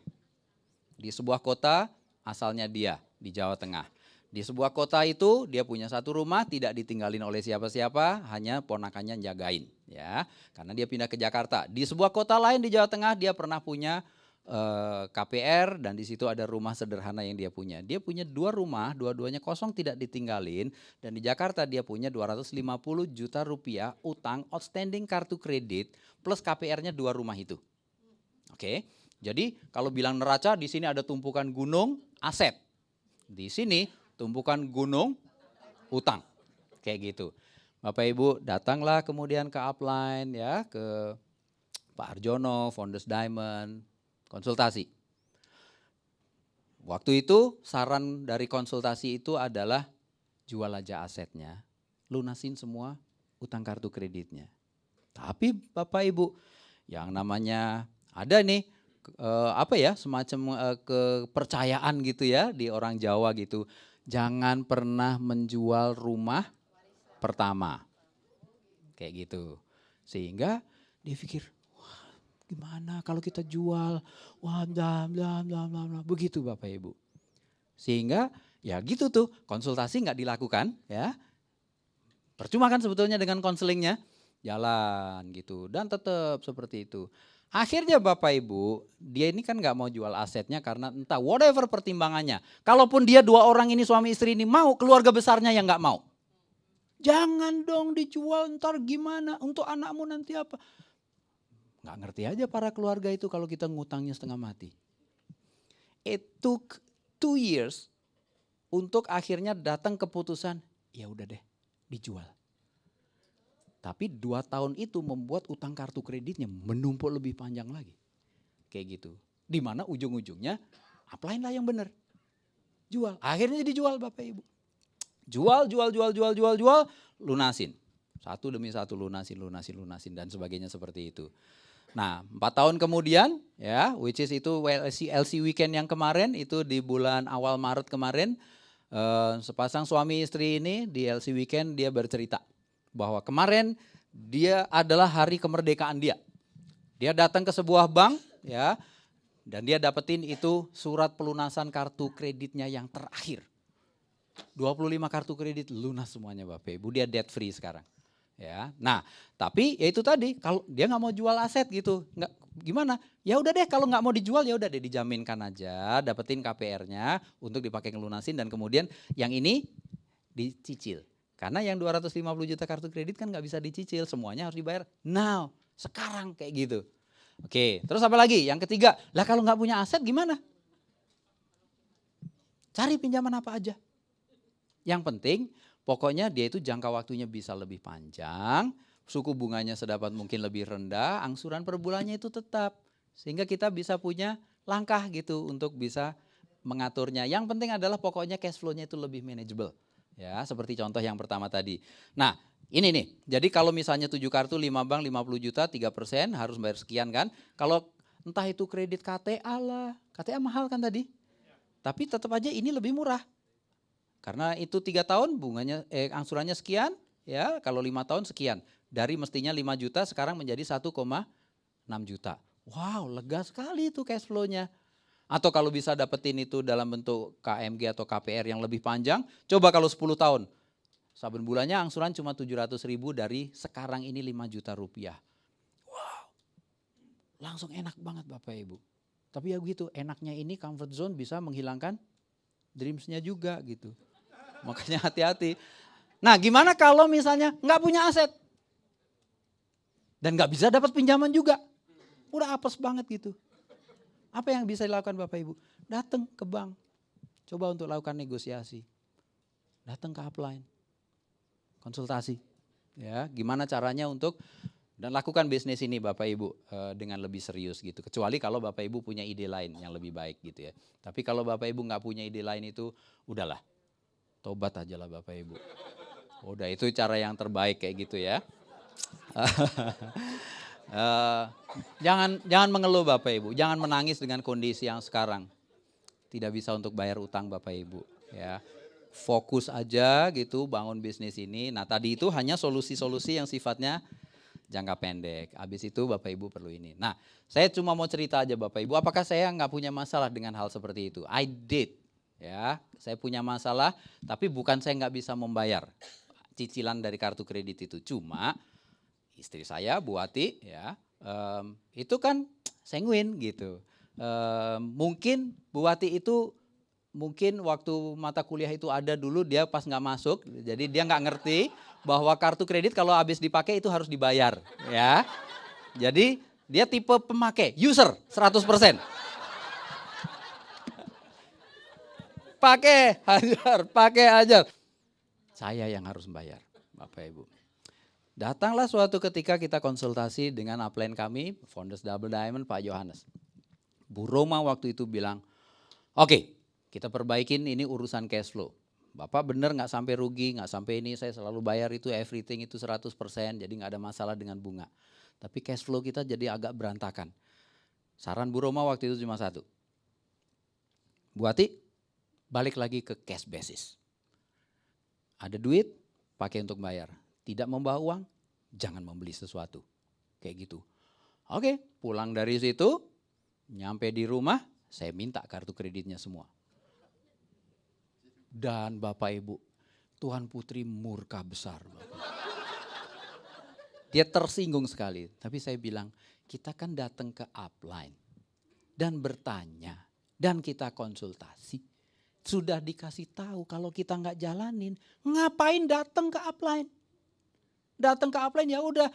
di sebuah kota asalnya dia di Jawa Tengah. Di sebuah kota itu dia punya satu rumah tidak ditinggalin oleh siapa-siapa, hanya ponakannya jagain, ya. Karena dia pindah ke Jakarta. Di sebuah kota lain di Jawa Tengah dia pernah punya KPR dan di situ ada rumah sederhana yang dia punya. Dia punya 2 rumah, dua-duanya kosong tidak ditinggalin, dan di Jakarta dia punya 250 juta rupiah utang outstanding kartu kredit plus KPR-nya 2 rumah itu. Oke. Jadi kalau bilang neraca di sini ada tumpukan gunung aset. Di sini tumpukan gunung utang, kayak gitu. Bapak Ibu datanglah kemudian ke upline ya, ke Pak Arjono, Founders Diamond, konsultasi. Waktu itu saran dari konsultasi itu adalah jual aja asetnya, lunasin semua utang kartu kreditnya. Tapi Bapak Ibu, yang namanya ada nih semacam kepercayaan gitu ya di orang Jawa gitu. Jangan pernah menjual rumah pertama. Kayak gitu. Sehingga dia pikir, wah gimana kalau kita jual? Wah begitu Bapak Ibu. Sehingga ya gitu tuh, konsultasi nggak dilakukan ya. Percuma kan sebetulnya dengan konselingnya, jalan gitu. Dan tetap seperti itu. Akhirnya Bapak Ibu, dia ini kan gak mau jual asetnya karena entah whatever pertimbangannya. Kalaupun dia 2 orang ini suami istri ini mau, keluarga besarnya yang gak mau. Jangan dong dijual, ntar gimana, untuk anakmu nanti apa. Gak ngerti aja para keluarga itu kalau kita ngutangnya setengah mati. It took 2 years untuk akhirnya datang keputusan, ya udah deh dijual. Tapi 2 tahun itu membuat utang kartu kreditnya menumpuk lebih panjang lagi. Kayak gitu. Di mana ujung-ujungnya upline lah yang benar. Jual. Akhirnya dijual Bapak Ibu. Jual, lunasin. Satu demi satu lunasin dan sebagainya seperti itu. Nah 4 tahun kemudian ya, which is itu LC weekend yang kemarin, itu di bulan awal Maret kemarin. Sepasang suami istri ini di LC weekend dia bercerita bahwa kemarin dia adalah hari kemerdekaan dia. Dia datang ke sebuah bank ya, dan dia dapetin itu surat pelunasan kartu kreditnya yang terakhir. 25 kartu kredit lunas semuanya Bapak Ibu, dia debt free sekarang. Ya, nah tapi ya itu tadi, kalau dia nggak mau jual aset gitu, nggak gimana? Ya udah deh, kalau nggak mau dijual ya udah deh dijaminkan aja, dapetin KPR-nya untuk dipakai ngelunasin dan kemudian yang ini dicicil. Karena yang 250 juta kartu kredit kan nggak bisa dicicil, semuanya harus dibayar now, sekarang kayak gitu. Oke, terus apa lagi? Yang ketiga, lah kalau nggak punya aset gimana? Cari pinjaman apa aja. Yang penting pokoknya dia itu jangka waktunya bisa lebih panjang, suku bunganya sedapat mungkin lebih rendah, angsuran per bulannya itu tetap. Sehingga kita bisa punya langkah gitu untuk bisa mengaturnya. Yang penting adalah pokoknya cash flow-nya itu lebih manageable. Ya, seperti contoh yang pertama tadi. Nah, ini nih. Jadi kalau misalnya 7 kartu 5 bank 50 juta 3% harus bayar sekian kan. Kalau entah itu kredit KTA lah. KTA mahal kan tadi. Tapi tetap aja ini lebih murah. Karena itu 3 tahun bunganya angsurannya sekian, ya. Kalau 5 tahun sekian. Dari mestinya 5 juta sekarang menjadi 1,6 juta. Wow, lega sekali itu cash flow-nya. Atau kalau bisa dapetin itu dalam bentuk KMG atau KPR yang lebih panjang, coba kalau 10 tahun. Saben bulannya angsuran cuma 700.000 dari sekarang ini 5 juta rupiah. Wow, langsung enak banget Bapak Ibu. Tapi ya begitu, enaknya ini comfort zone bisa menghilangkan dreams-nya juga gitu. Makanya hati-hati. Nah gimana kalau misalnya nggak punya aset? Dan nggak bisa dapat pinjaman juga. Udah apes banget gitu. Apa yang bisa dilakukan Bapak Ibu? Datang ke bank. Coba untuk lakukan negosiasi. Datang ke upline. Konsultasi. Ya, gimana caranya untuk dan lakukan bisnis ini Bapak Ibu dengan lebih serius gitu. Kecuali kalau Bapak Ibu punya ide lain yang lebih baik gitu ya. Tapi kalau Bapak Ibu nggak punya ide lain itu udahlah. Tobat aja lah Bapak Ibu. Udah itu cara yang terbaik kayak gitu ya. Jangan mengeluh Bapak Ibu, jangan menangis dengan kondisi yang sekarang. Tidak bisa untuk bayar utang Bapak Ibu ya. Fokus aja gitu bangun bisnis ini. Nah tadi itu hanya solusi-solusi yang sifatnya jangka pendek. Habis itu Bapak Ibu perlu ini. Nah saya cuma mau cerita aja Bapak Ibu, apakah saya nggak punya masalah dengan hal seperti itu? I did ya, saya punya masalah tapi bukan saya nggak bisa membayar cicilan dari kartu kredit itu. Cuma istri saya Bu Ati ya itu kan sanguin gitu. Mungkin Bu Ati itu mungkin waktu mata kuliah itu ada dulu dia pas nggak masuk, jadi dia nggak ngerti bahwa kartu kredit kalau habis dipakai itu harus dibayar ya. Jadi dia tipe pemakai, user 100%. Pakai ajar. Saya yang harus membayar Bapak Ibu. Datanglah suatu ketika kita konsultasi dengan upline kami, Founders Double Diamond Pak Yohanes. Bu Roma waktu itu bilang, oke, kita perbaikin ini urusan cash flow. Bapak benar nggak sampai rugi, nggak sampai ini saya selalu bayar itu everything itu 100%, jadi nggak ada masalah dengan bunga. Tapi cash flow kita jadi agak berantakan. Saran Bu Roma waktu itu cuma satu. Bu Ati, balik lagi ke cash basis. Ada duit, pakai untuk bayar. Tidak membawa uang, jangan membeli sesuatu. Kayak gitu. Oke, pulang dari situ, nyampe di rumah, saya minta kartu kreditnya semua. Dan Bapak Ibu, Tuhan Putri murka besar. Dia tersinggung sekali. Tapi saya bilang, kita kan datang ke upline dan bertanya dan kita konsultasi. Sudah dikasih tahu kalau kita nggak jalanin, ngapain datang ke upline? Datang ke upline ya udah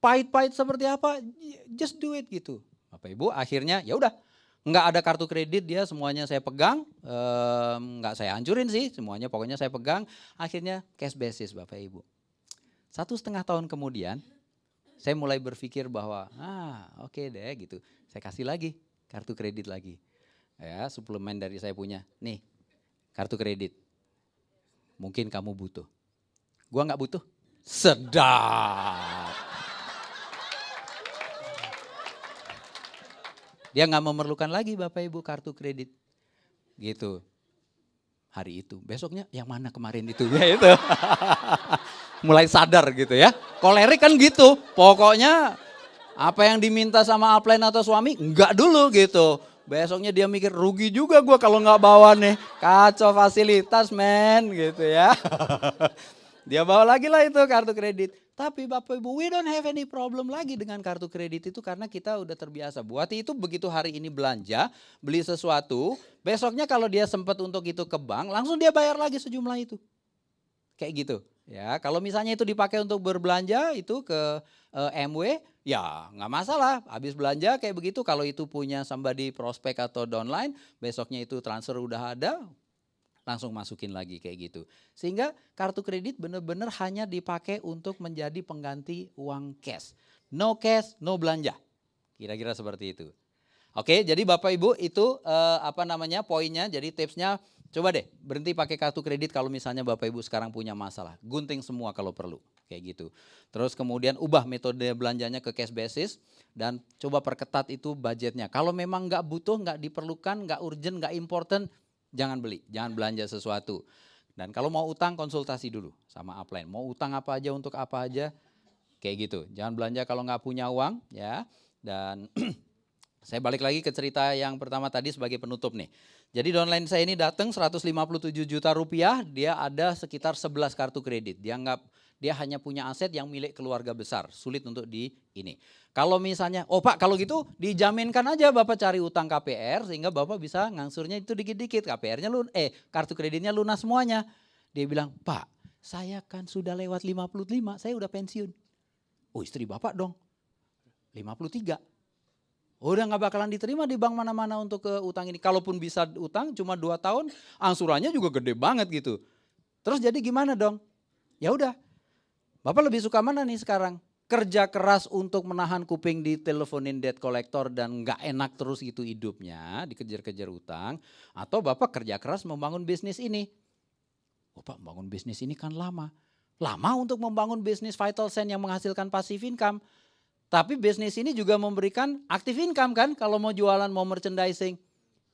pahit-pahit seperti apa, just do it gitu. Bapak Ibu akhirnya ya udah nggak ada kartu kredit dia semuanya saya pegang, nggak saya hancurin sih semuanya pokoknya saya pegang. Akhirnya cash basis Bapak Ibu. 1,5 tahun kemudian saya mulai berpikir bahwa oke deh gitu. Saya kasih lagi kartu kredit lagi. Ya suplemen dari saya punya. Nih kartu kredit. Mungkin kamu butuh. Gua nggak butuh. Sedap. Dia nggak memerlukan lagi Bapak Ibu kartu kredit. Gitu. Hari itu. Besoknya yang mana kemarin itu? Ya itu. Mulai sadar gitu ya. Kolerik kan gitu. Pokoknya apa yang diminta sama upline atau suami enggak dulu gitu. Besoknya dia mikir rugi juga gue kalau nggak bawa nih. Kacau fasilitas men gitu ya. Dia bawa lagi lah itu kartu kredit. Tapi Bapak Ibu, we don't have any problem lagi dengan kartu kredit itu karena kita udah terbiasa. Bu Ati itu begitu hari ini belanja, beli sesuatu, besoknya kalau dia sempat untuk itu ke bank, langsung dia bayar lagi sejumlah itu. Kayak gitu. Ya, kalau misalnya itu dipakai untuk berbelanja itu ke MW, ya nggak masalah. Habis belanja kayak begitu, kalau itu punya somebody prospek atau downline, besoknya itu transfer udah ada, langsung masukin lagi kayak gitu. Sehingga kartu kredit benar-benar hanya dipakai untuk menjadi pengganti uang cash. No cash, no belanja. Kira-kira seperti itu. Oke, jadi Bapak Ibu itu poinnya, jadi tipsnya coba deh berhenti pakai kartu kredit kalau misalnya Bapak Ibu sekarang punya masalah. Gunting semua kalau perlu, kayak gitu. Terus kemudian ubah metode belanjanya ke cash basis dan coba perketat itu budgetnya. Kalau memang nggak butuh, nggak diperlukan, nggak urgent, nggak important, jangan beli, jangan belanja sesuatu. Dan kalau mau utang konsultasi dulu sama upline. Mau utang apa aja untuk apa aja, kayak gitu. Jangan belanja kalau nggak punya uang ya. Dan saya balik lagi ke cerita yang pertama tadi sebagai penutup nih. Jadi downline saya ini datang 157 juta rupiah, dia ada sekitar 11 kartu kredit. Dia dia hanya punya aset yang milik keluarga besar, sulit untuk di ini. Kalau misalnya, oh Pak kalau gitu dijaminkan aja Bapak cari utang KPR sehingga Bapak bisa ngangsurnya itu dikit-dikit, KPR-nya kartu kreditnya lunas semuanya. Dia bilang, Pak saya kan sudah lewat 55, saya udah pensiun. Oh istri Bapak dong, 53. Udah nggak bakalan diterima di bank mana-mana untuk ke utang ini. Kalaupun bisa utang cuma 2 tahun, angsurannya juga gede banget gitu. Terus jadi gimana dong? Ya udah, Bapak lebih suka mana nih sekarang? Kerja keras untuk menahan kuping diteleponin debt collector dan nggak enak terus gitu hidupnya, dikejar-kejar utang. Atau Bapak kerja keras membangun bisnis ini. Oh Pak, membangun bisnis ini kan lama. Lama untuk membangun bisnis vital sign yang menghasilkan passive income. Tapi bisnis ini juga memberikan active income kan kalau mau jualan, mau merchandising.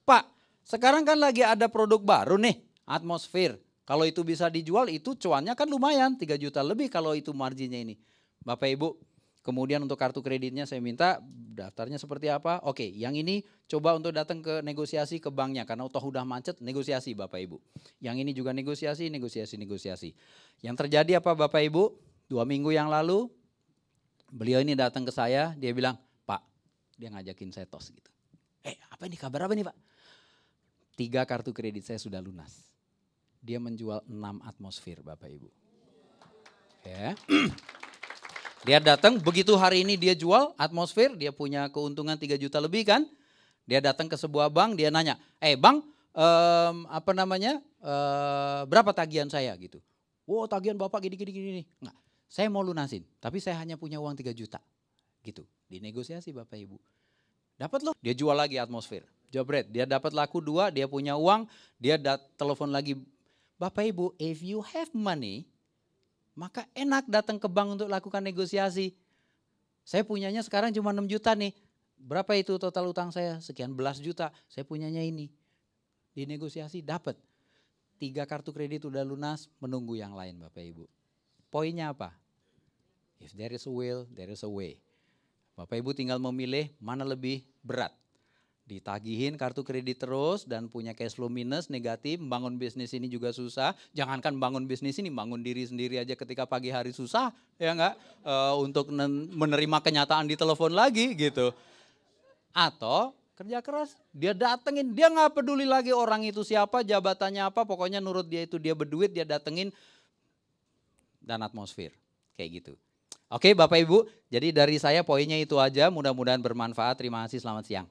Pak, sekarang kan lagi ada produk baru nih, Atmosphere. Kalau itu bisa dijual itu cuannya kan lumayan, 3 juta lebih kalau itu marginnya ini. Bapak Ibu, kemudian untuk kartu kreditnya saya minta daftarnya seperti apa. Oke, yang ini coba untuk datang ke negosiasi ke banknya karena toh udah macet, negosiasi Bapak Ibu. Yang ini juga negosiasi. Yang terjadi apa Bapak Ibu? 2 minggu yang lalu beliau ini datang ke saya, dia bilang, Pak, dia ngajakin saya tos gitu. Apa ini kabar apa nih Pak? 3 kartu kredit saya sudah lunas. Dia menjual 6 Atmosphere Bapak Ibu. Ya. Dia datang, begitu hari ini dia jual Atmosphere, dia punya keuntungan 3 juta lebih kan. Dia datang ke sebuah bank, dia nanya, bang, berapa tagihan saya gitu. Oh tagihan Bapak gini. Enggak. Saya mau lunasin, tapi saya hanya punya uang 3 juta. Gitu, dinegosiasi Bapak Ibu. Dapat loh, dia jual lagi Atmosphere. Jobret, dia dapat laku 2, dia punya uang, dia telepon lagi. Bapak Ibu, if you have money, maka enak datang ke bank untuk lakukan negosiasi. Saya punyanya sekarang cuma 6 juta nih. Berapa itu total utang saya? Sekian belas juta, saya punyanya ini. Dinegosiasi dapat. 3 kartu kredit udah lunas, menunggu yang lain Bapak Ibu. Poinnya apa? If there is a will, there is a way. Bapak Ibu tinggal memilih mana lebih berat. Ditagihin kartu kredit terus dan punya cash flow minus negatif, membangun bisnis ini juga susah. Jangankan bangun bisnis ini, bangun diri sendiri aja ketika pagi hari susah, ya enggak? Untuk menerima kenyataan di telepon lagi gitu. Atau kerja keras, dia datengin, dia nggak peduli lagi orang itu siapa, jabatannya apa, pokoknya nurut dia itu dia berduit, dia datengin dan Atmosphere, kayak gitu. Oke Bapak Ibu, jadi dari saya poinnya itu aja, mudah-mudahan bermanfaat, terima kasih, selamat siang.